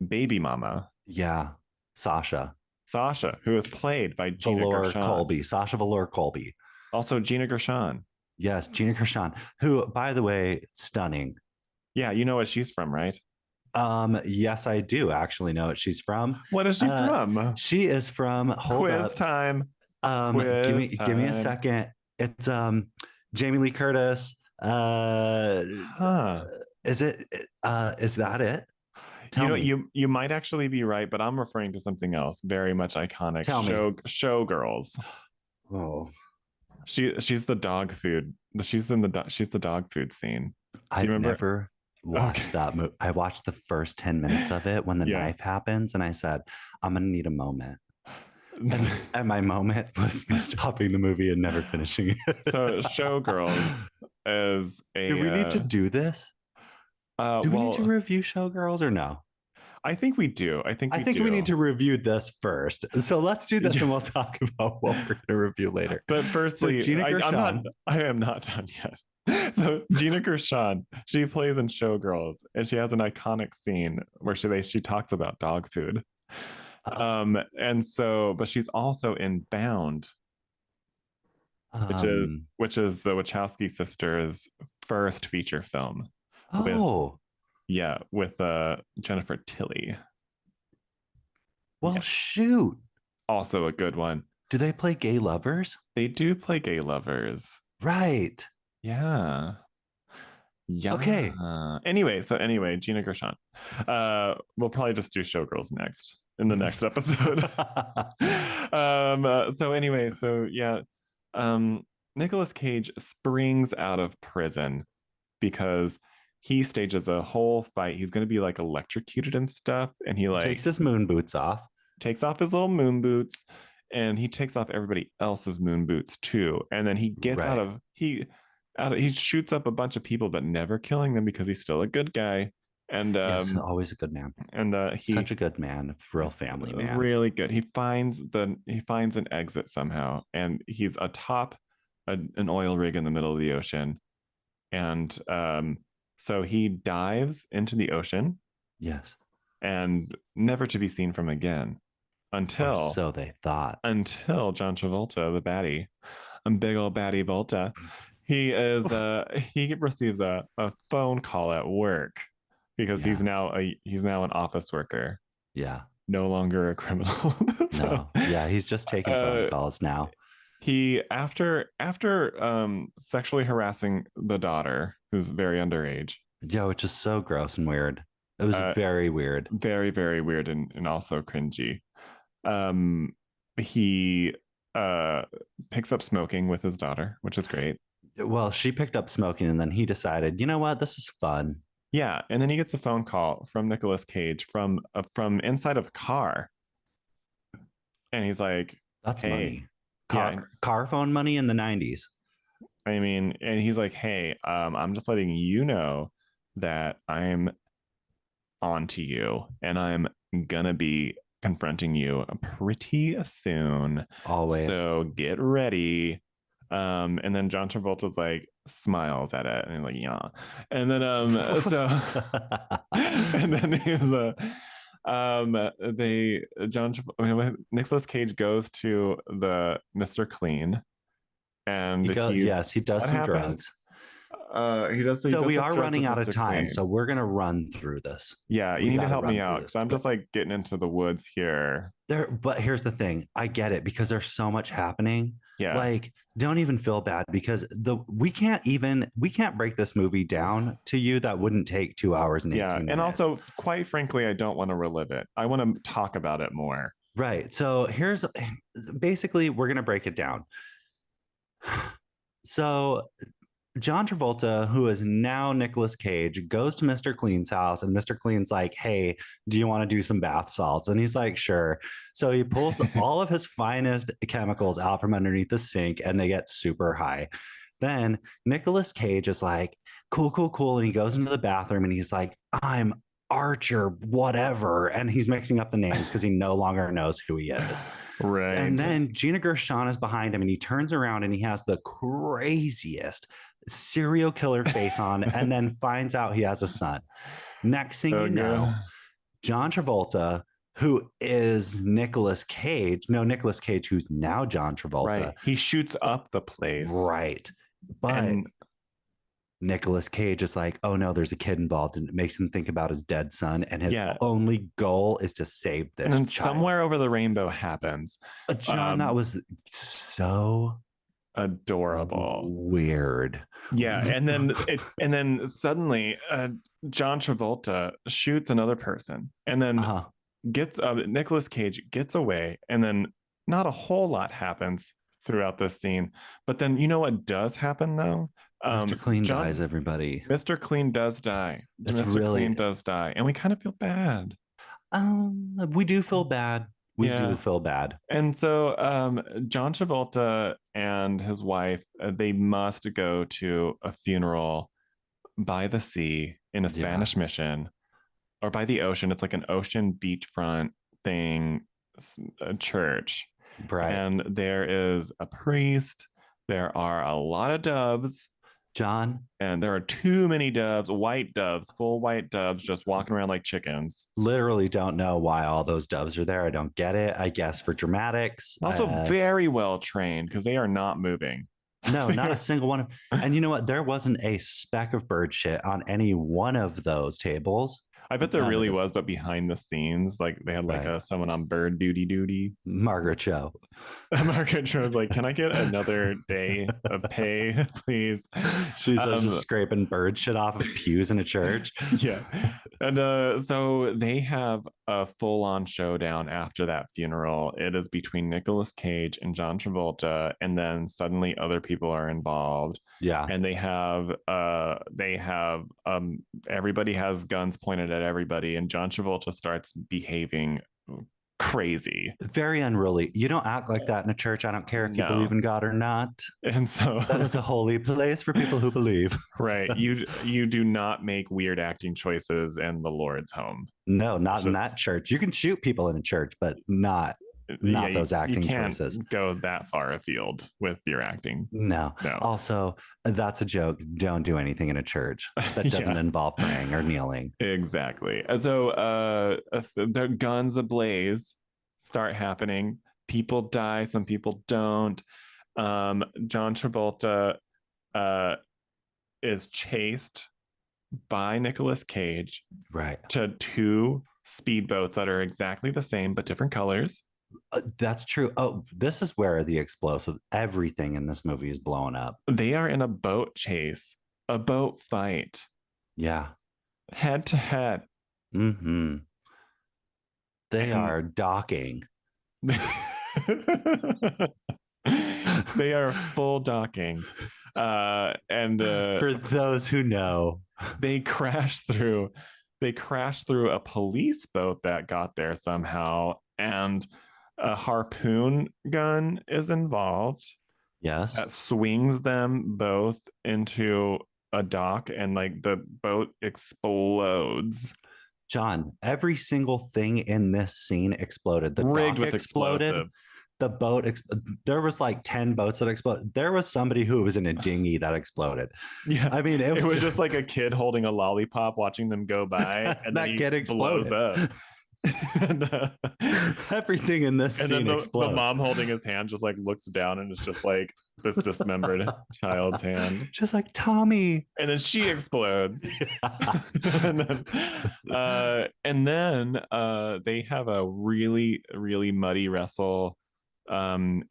baby mama, Yeah. Sasha. Sasha, who is played by Gina Valor Gershon. Colby. Sasha Valor Colby. Also, Gina Gershon. Yes, Gina Gershon, who, by the way, stunning. Yeah, you know what she's from, right? Yes, I do actually know what she's from. What is she from? She is from, hold Quiz up. time. Give Quiz me a time. second. It's Jamie Lee Curtis. Huh. Is that it? You Tell know, me. you might actually be right, but I'm referring to something else. Very much iconic. Tell me. Showgirls. Oh, She's the dog food. She's the dog food scene. Do you I've remember? never Okay. watched that movie. I watched the first 10 minutes of it when the Yeah. knife happens, and I said, I'm gonna need a moment. And my moment was me stopping the movie and never finishing it. So Showgirls is Do a we need to do this? Do we need to well, review Showgirls or no? I think we do. I think I we think we need do. to review this first. So let's do this Yeah. and we'll talk about what we're going to review later. But So firstly, Gina Gershon. I am not done yet. So Gina Gershon, she plays in Showgirls, and she has an iconic scene where she talks about dog food. And so, but she's also in Bound, which is the Wachowski sisters' first feature film with Oh, yeah, with Jennifer Tilly. well, Yeah, shoot. also a good one. Do they play gay lovers? They do play gay lovers. Right. Yeah. Okay. Yeah. Anyway, Gina Gershon. We'll probably just do Showgirls next in the next episode. So anyway, so yeah. Nicolas Cage springs out of prison because he stages a whole fight. He's gonna be like electrocuted and stuff, and he Takes like his moon boots off. takes off his little moon boots, and he takes off everybody else's moon boots too. And then he gets Right. he shoots up a bunch of people, but never killing them because he's still a good guy. And Yes, always a good man. he Such a good man, real family man. really good. He finds an exit somehow, and he's atop an oil rig in the middle of the ocean. And so he dives into the ocean Yes. and never to be seen from again Or until so they thought. John Travolta, the baddie, a big old baddie Volta, he receives a phone call at work because Yeah. he's now an office worker, Yeah. no longer a criminal. So, No. Yeah, he's just taking phone calls now. he after sexually harassing the daughter who's very underage. Yeah, which is so gross and weird. It was very weird. Very, very weird and also cringy. He picks up smoking with his daughter, which is great. Well, she picked up smoking and then he decided, you know what, this is fun. Yeah, and then he gets a phone call from Nicolas Cage from inside of a car, and he's like, That's "Hey, money. yeah, Car phone money in the 90s. I mean," and he's like, "Hey, I'm just letting you know that I'm on to you, and I'm gonna be confronting you pretty soon. Always. So get ready." And then John Travolta's like smiles at it and he's like, yeah. And then so and then Nicolas Cage goes to the Mr. Clean and he does what some happens? drugs. He does So we some are drugs running with out of Mr. time. Clean. So we're gonna run through this. Yeah, you We need to gotta help me run through out this. because I'm just like getting into the woods here. But here's the thing. I get it because there's so much happening. Yeah. Like, don't even feel bad because we can't break this movie down to you. That wouldn't take 2 hours and 18 minutes. And also, quite frankly, I don't want to relive it. I want to talk about it more. Right. So here's basically we're gonna break it down. So John Travolta, who is now Nicolas Cage, goes to Mr. Clean's house, and Mr. Clean's like, "Hey, do you want to do some bath salts?" And he's like, "Sure." So he pulls all of his finest chemicals out from underneath the sink, and they get super high. Then Nicolas Cage is like, "Cool, cool, cool," and he goes into the bathroom, and he's like, "I'm Archer, whatever," and he's mixing up the names because he no longer knows who he is. Right. And then Gina Gershon is behind him, and he turns around, and he has the craziest serial killer face on, and then finds out he has a son. Next thing So you good. know, John Travolta, who is Nicolas Cage, no, Nicolas Cage, who's now John Travolta. Right. He shoots up the place. Right. But And Nicolas Cage is like, oh no, there's a kid involved, and it makes him think about his dead son. And his yeah. only goal is to save And this then child. somewhere over the rainbow happens. John, that was so Adorable. weird. Yeah. And then suddenly John Travolta shoots another person and then gets Nicolas Cage gets away, and then not a whole lot happens throughout this scene. But then you know what does happen though? Mr. Clean dies, everybody. Mr. Clean does die. It's Mr. really Clean does die, and we kind of feel bad. We do feel bad. We do feel bad. And so John Travolta and his wife, they must go to a funeral by the sea in a Spanish mission, or by the ocean. It's like an ocean beachfront thing, a church. Right. And there is a priest. There are a lot of doves. John. And there are too many doves, white doves, full white doves, just walking around like chickens. Literally don't know why all those doves are there. I don't get it. I guess for dramatics. Also very well trained, because they are not moving. No, not a single one. And you know what? There wasn't a speck of bird shit on any one of those tables. I bet there really was, but behind the scenes, like they had like someone on bird duty. Margaret Cho. Margaret Cho was like, "Can I get another day of pay, please?" She's just scraping bird shit off of pews in a church. Yeah, and so they have a full-on showdown after that funeral. It is between Nicolas Cage and John Travolta, and then suddenly other people are involved. Yeah, and they have everybody has guns pointed at everybody, and John Travolta starts behaving crazy, very unruly. You don't act like that in a church. I don't care if you believe in God or not. And so that is a holy place for people who believe. Right. You do not make weird acting choices in the Lord's home. No, not in that church. You can shoot people in a church, but not those acting choices. Go that far afield with your acting. No. Also, that's a joke. Don't do anything in a church that doesn't involve praying or kneeling. Exactly. So their guns ablaze start happening. People die, some people don't. John Travolta is chased by Nicolas Cage to two speedboats that are exactly the same but different colors. That's true. Oh, this is where the explosive, everything in this movie is blowing up. They are in a boat chase, a boat fight. Yeah. Head to head. Mm-hmm. They are docking. They are full docking. And for those who know, they crash through a police boat that got there somehow, and a harpoon gun is involved. Yes. That swings them both into a dock, and like the boat explodes. John, every single thing in this scene exploded. The rigged dock with exploded. Explosives. The boat, there was like 10 boats that exploded. There was somebody who was in a dinghy that exploded. Yeah. I mean, it was just like a kid holding a lollipop watching them go by, and that kid explodes up. And, everything in this scene explodes. The mom holding his hand just like looks down, and it's just like this dismembered child's hand. Just like Tommy. And then she explodes. and then they have a really, really muddy wrestle. And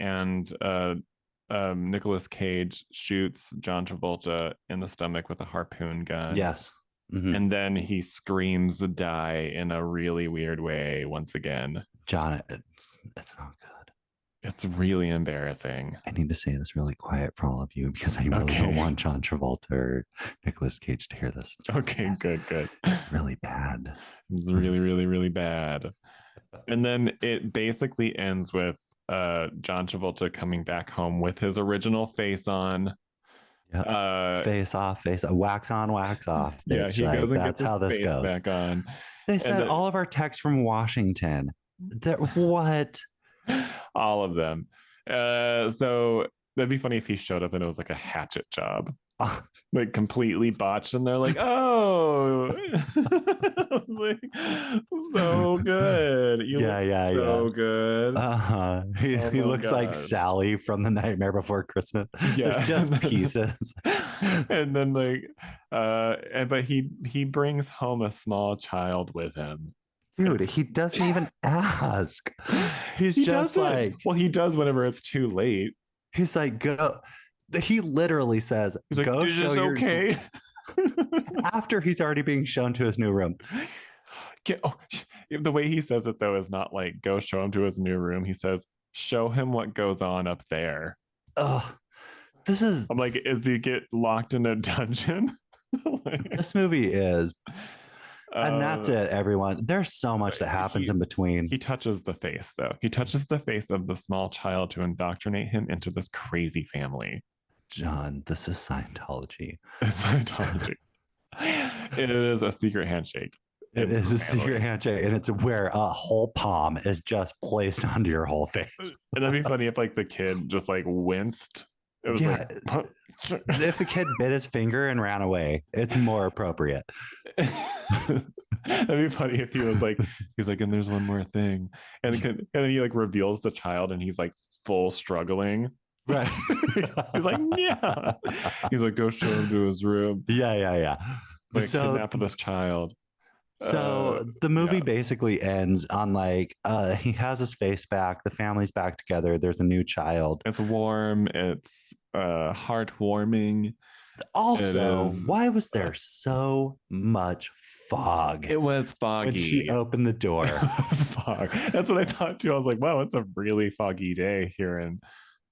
Nicolas Cage shoots John Travolta in the stomach with a harpoon gun. Yes. Mm-hmm. And then he screams die in a really weird way once again. John, it's not good. It's really embarrassing. I need to say this really quiet for all of you, because I really don't want John Travolta or Nicolas Cage to hear this. Okay, good. It's really bad. It's really, really, really bad. And then it basically ends with John Travolta coming back home with his original face on. Yep. Face off, wax on, wax off. Yeah, he goes and that's how this goes. Back on. They said all of our texts from Washington. What? All of them. So that'd be funny if he showed up and it was like a hatchet job. like completely botched, and they're like, "Oh, like, so good! You look Yeah, yeah, yeah. so good! He, Oh he my looks like god!" Sally from The Nightmare Before Christmas. There's Yeah, just pieces. and then like, and but he brings home a small child with him. Dude, It's he doesn't even ask. He's he just doesn't. like, Well, he does whenever it's too late. he's like, go. He literally says, He's like, go "Is show this your. okay?" After he's already being shown to his new room. Oh, the way he says it though is not like go show him to his new room. He says, "Show him what goes on up there." Oh, this is. I'm like, is he get locked in a dungeon? Like, This movie is. And that's uh, it, everyone. There's so much that happens he in between. he touches the face though. He touches the face of the small child to indoctrinate him into this crazy family. John, this is Scientology. It's Scientology. It is a secret handshake It in is the a secret family. handshake, and it's where a whole palm is just placed onto your whole face. And that'd be funny if like the kid just like winced. It was like Yeah, if the kid bit his finger and ran away, it's more appropriate. that'd be funny if he was like, he's like, and there's one more thing, and then he like reveals the child, and he's like full struggling. Right. He's like, yeah. He's like, go show him to his room. Yeah, yeah, yeah. Like So kidnap this child. so the movie Yeah. basically ends on like he has his face back, the family's back together, there's a new child. It's warm. It's heartwarming. It Also, is. why was there so much fog It was when she foggy. opened the door? It was fog. That's what I thought too. I was like, wow, it's a really foggy day here in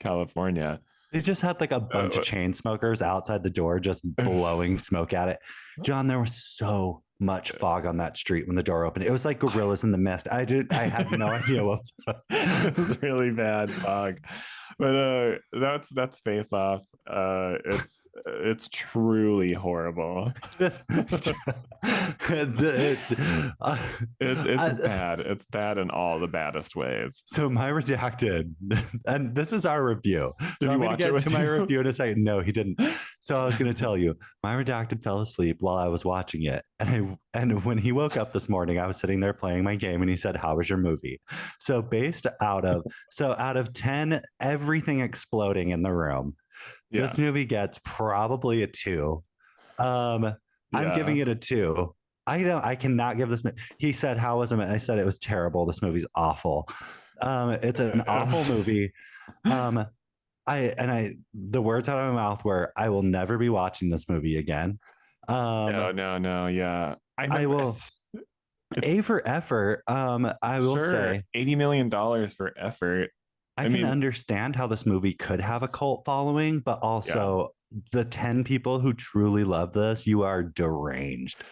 California. They just had like a bunch of Uh, chain smokers outside the door just blowing smoke at it. John, there was so much fog on that street when the door opened. It was like gorillas in the mist. I had no idea what was up. It was really bad fog. But that's Face Off. It's truly horrible. uh, It's bad. It's bad in all the baddest ways. so my redacted, and this is our review. Did So you I'm going watch to it get with to my you? review in a second. No, he didn't. So I was going to tell you, my redacted fell asleep while I was watching it, and when he woke up this morning, I was sitting there playing my game, and he said, "How was your movie?" So out of 10, everything exploding in the room, Yeah. this movie gets probably a 2. I'm Yeah. giving it a 2. I cannot give this. He said, "How was it?" I said it was terrible. This movie's awful. It's an awful movie. Um, the words out of my mouth were, "I will never be watching this movie again." No. Yeah. I will. A for effort. I will sure say $80 million for effort. I I can mean, understand how this movie could have a cult following, but yeah. also the 10 people who truly love this, you are deranged.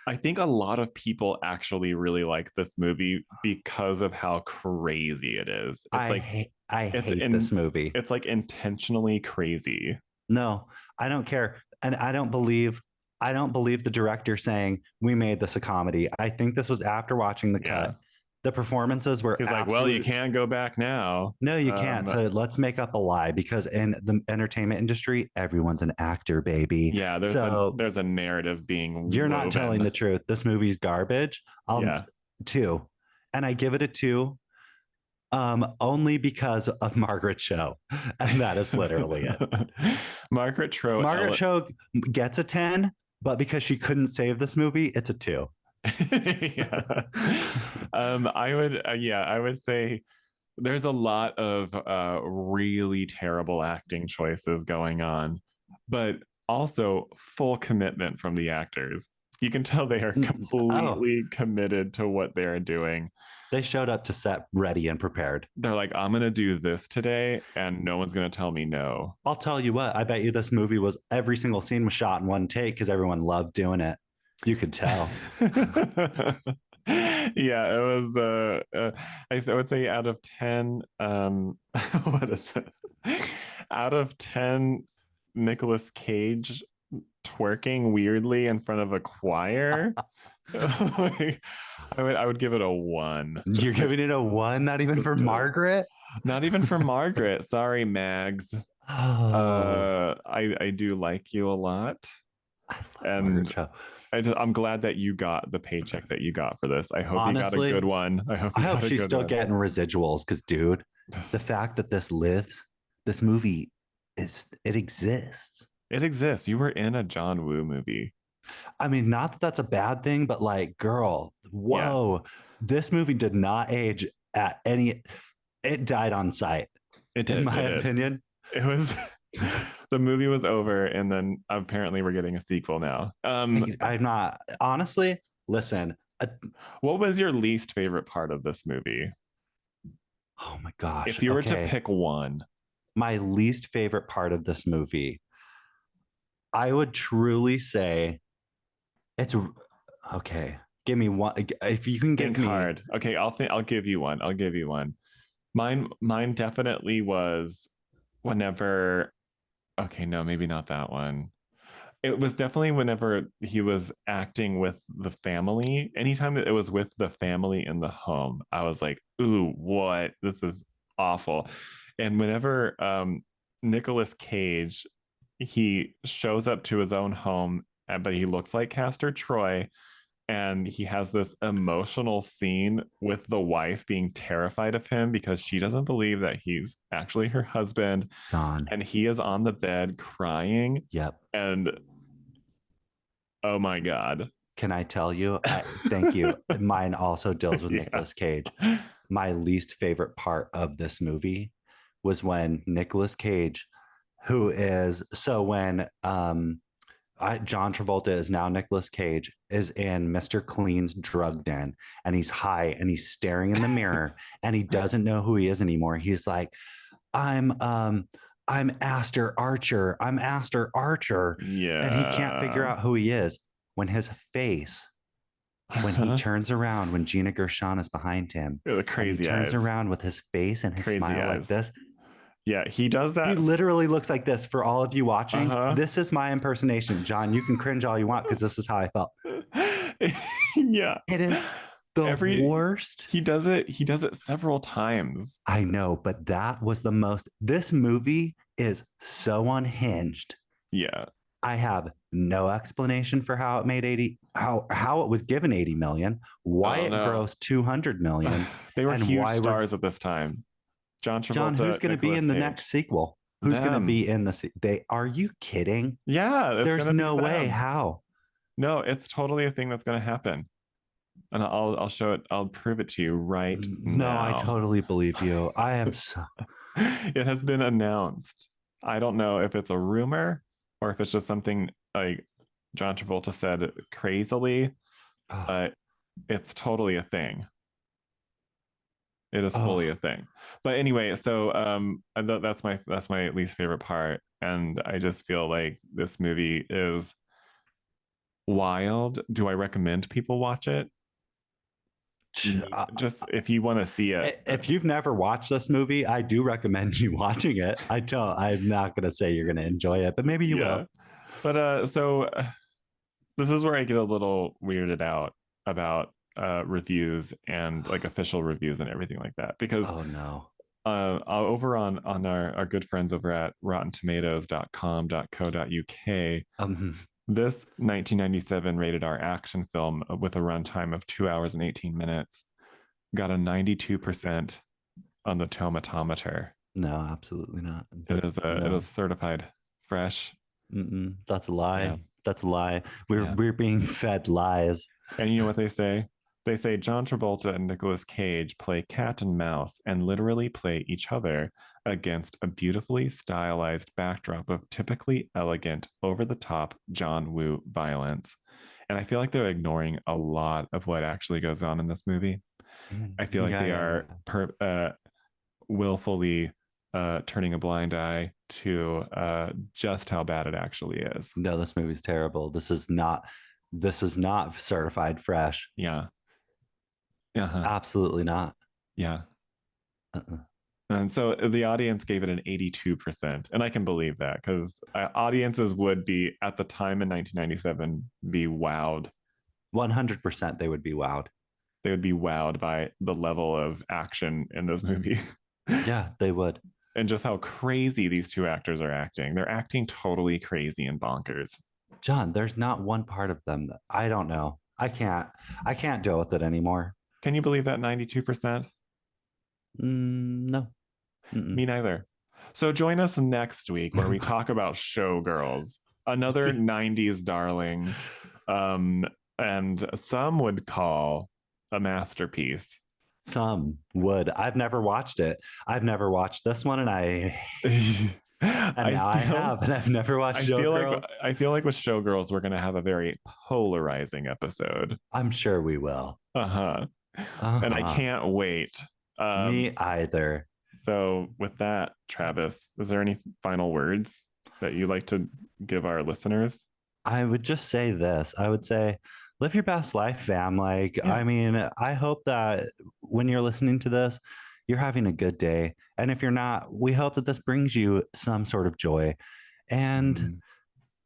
I think a lot of people actually really like this movie because of how crazy it is. It's like I it's hate this movie. it's like intentionally crazy. No, I don't care. And I don't believe the director saying we made this a comedy. I think this was after watching the Yeah. cut. The performances were He's like, well, you can't go back now. No, you can't. So let's make up a lie because in the entertainment industry, everyone's an actor, baby. Yeah, there's a narrative being you're not woven. telling the truth. This movie's garbage. Yeah. 2. And I give it a 2 only because of Margaret Cho. And that is literally it. Margaret Cho. Margaret Cho gets a 10, but because she couldn't save this movie, it's a 2. Yeah. I would say there's a lot of really terrible acting choices going on, but also full commitment from the actors. You can tell they are completely committed to what they're doing. They showed up to set ready and prepared. They're like, I'm going to do this today, and no one's going to tell me no. I'll tell you what, I bet you this movie was every single scene was shot in one take because everyone loved doing it. You could tell. Yeah, it was I would say out of 10 what is it? Out of 10 Nicolas Cage twerking weirdly in front of a choir. Like, I would give it a 1. You're giving it a 1, not even for Margaret? Not even for Margaret. Sorry, Mags. Oh, I do like you a lot, I love Margaret and Cho. I'm glad that you got the paycheck that you got for this. I hope you got a good Honestly, one. I hope I you hope got a she's good still one. getting residuals because, dude, the fact that this lives, this movie it exists. It exists. You were in a John Woo movie. I mean, not that that's a bad thing, but like, girl, Yeah, whoa, this movie did not age at any, it died on sight, it in did. my It did. opinion. It was the movie was over, and then apparently we're getting a sequel now. I'm not, honestly, listen, What was your least favorite part of this movie? oh my gosh, If you were to okay. pick one, My least favorite part of this movie, I would truly say it's okay. Give me one. If you can give think me, hard. Okay, I'll give you one. I'll give you one. Mine definitely was whenever. Okay, no, maybe not that one. It was definitely whenever he was acting with the family. Anytime that it was with the family in the home, I was like, "Ooh, what? This is awful." And whenever Nicolas Cage, he shows up to his own home, but he looks like Castor Troy, and he has this emotional scene with the wife being terrified of him because she doesn't believe that he's actually her husband, John. and he is on the bed crying, Yep. and oh my god. Can I tell you? Thank you. Mine also deals with Yeah. Nicolas Cage. My least favorite part of this movie was when Nicolas Cage, who is so when John Travolta is now Nicolas Cage, is in Mr. Clean's drug den, and he's high and he's staring in the mirror and he doesn't know who he is anymore. He's like, I'm um I'm Astor Archer. I'm Astor Archer. And he can't figure Yeah. out who he is when his face, when he turns around, when Gina Gershon is behind him, The and he crazy turns eyes. around with his face and his Crazy smile like eyes. this. Yeah, he does He that. literally looks like this for all of you watching. Uh-huh. This is my impersonation. John, you can cringe all you want because this is how I felt. Yeah. It is the Every worst. he does it several times. I know, but that was the most. This movie is so unhinged. Yeah. I have no explanation for how it made 80, how it was given 80 million, why Oh it no. grossed 200 million, They were and huge why we're stars at this time. John John, who's Travolta, going to be Nicolas in the Cage. next sequel? Who's going to Them. be in the they are you kidding? Yeah, it's There's gonna be no way them. how. No, it's totally a thing that's gonna happen. And I'll show it, I'll prove it to you right No, I now. totally believe you. I am so It has been announced. I don't know if it's a rumor or if it's just something like John Travolta said crazily, oh, but it's totally a thing. It is fully oh. a thing. But anyway, so that's my least favorite part, and I just feel like this movie is wild. Do I recommend people watch it? Just if you want to see it. If you've never watched this movie, I do recommend you watching it. I'm not going to say you're going to enjoy it, but maybe you Yeah. will. But this is where I get a little weirded out about reviews and like official reviews and everything like that because Oh no. over on our good friends over at rottentomatoes.com.co.uk, Um, this 1997 rated R action film with a runtime of 2 hours and 18 minutes got a 92% on the tomatometer. no, absolutely not. It That's is it no. is certified fresh. That's a Yeah. lie. That's a lie. We're Yeah. we're being fed lies. And you know what they say? They say John Travolta and Nicolas Cage play cat and mouse and literally play each other against a beautifully stylized backdrop of typically elegant, over the top John Woo violence. And I feel like they're ignoring a lot of what actually goes on in this movie. I feel like Yeah, they yeah, are yeah. willfully turning a blind eye to just how bad it actually is. No, this movie's terrible. This is not certified fresh. Yeah. Uh-huh. Absolutely not. Yeah. Uh-uh. And so the audience gave it an 82%. And I can believe that because audiences would be, at the time in 1997, be wowed. 100% they would be wowed. They would be wowed by the level of action in this movie. Yeah, they would. and just how crazy these two actors are acting. They're acting totally crazy and bonkers. John, there's not one part of them that I don't know. I can't deal with it anymore. Can you believe that 92%? No. Me neither. So join us next week where we talk about Showgirls, another 90s darling, and some would call a masterpiece. Some would. I've never watched it. I've never watched this one, and I have, and I've never watched Showgirls. I feel like with Showgirls, we're gonna have a very polarizing episode. I'm sure we will. And I can't wait. Me either. So with that, Travis, is there any final words that you like to give our listeners? I would just say this. I would say, live your best life, fam. Like, yeah. I mean, I hope that when you're listening to this, you're having a good day. And if you're not, we hope that this brings you some sort of joy. And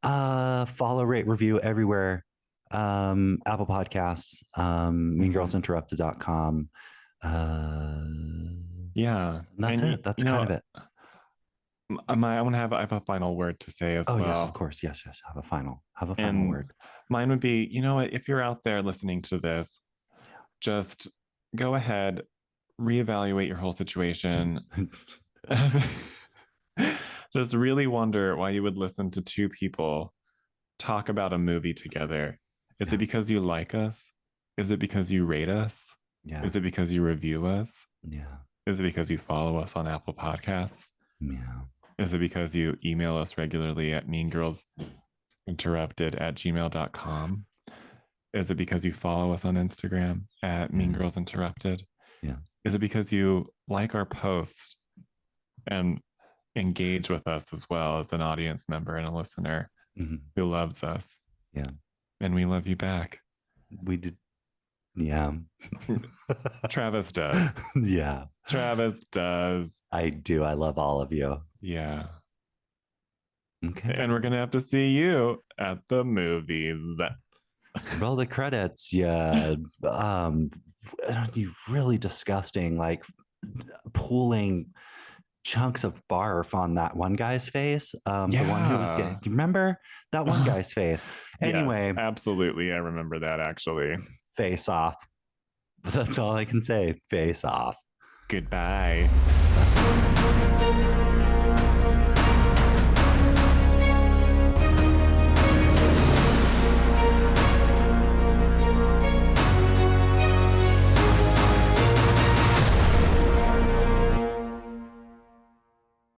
follow, rate, review everywhere. Apple Podcasts, meangirlsinterrupted.com. Yeah. That's it. That's kind of it. I have a final word to say as well. Oh, yes, of course. Yes. Have a final word. Mine would be, you know what, if you're out there listening to this, just go ahead, reevaluate your whole situation. Just really wonder why you would listen to two people talk about a movie together. Is it because you like us? Is it because you rate us? Yeah. Is it because you review us? Yeah. Is it because you follow us on Apple Podcasts? Yeah. Is it because you email us regularly at meangirlsinterrupted@gmail.com? Is it because you follow us on Instagram at meangirlsinterrupted? Yeah. Is it because you like our posts and engage with us as well as an audience member and a listener who loves us? Yeah. And we love you back. We did. Yeah. Travis does. Yeah. Travis does. I do. I love all of you. Yeah. Okay. And we're going to have to see you at the movies. Roll the credits. Yeah. Really disgusting, like pulling chunks of barf on that one guy's face. The one who was getting, remember that one guy's face? Anyway, yes, absolutely. I remember that actually. Face off. That's all I can say. Face off. Goodbye.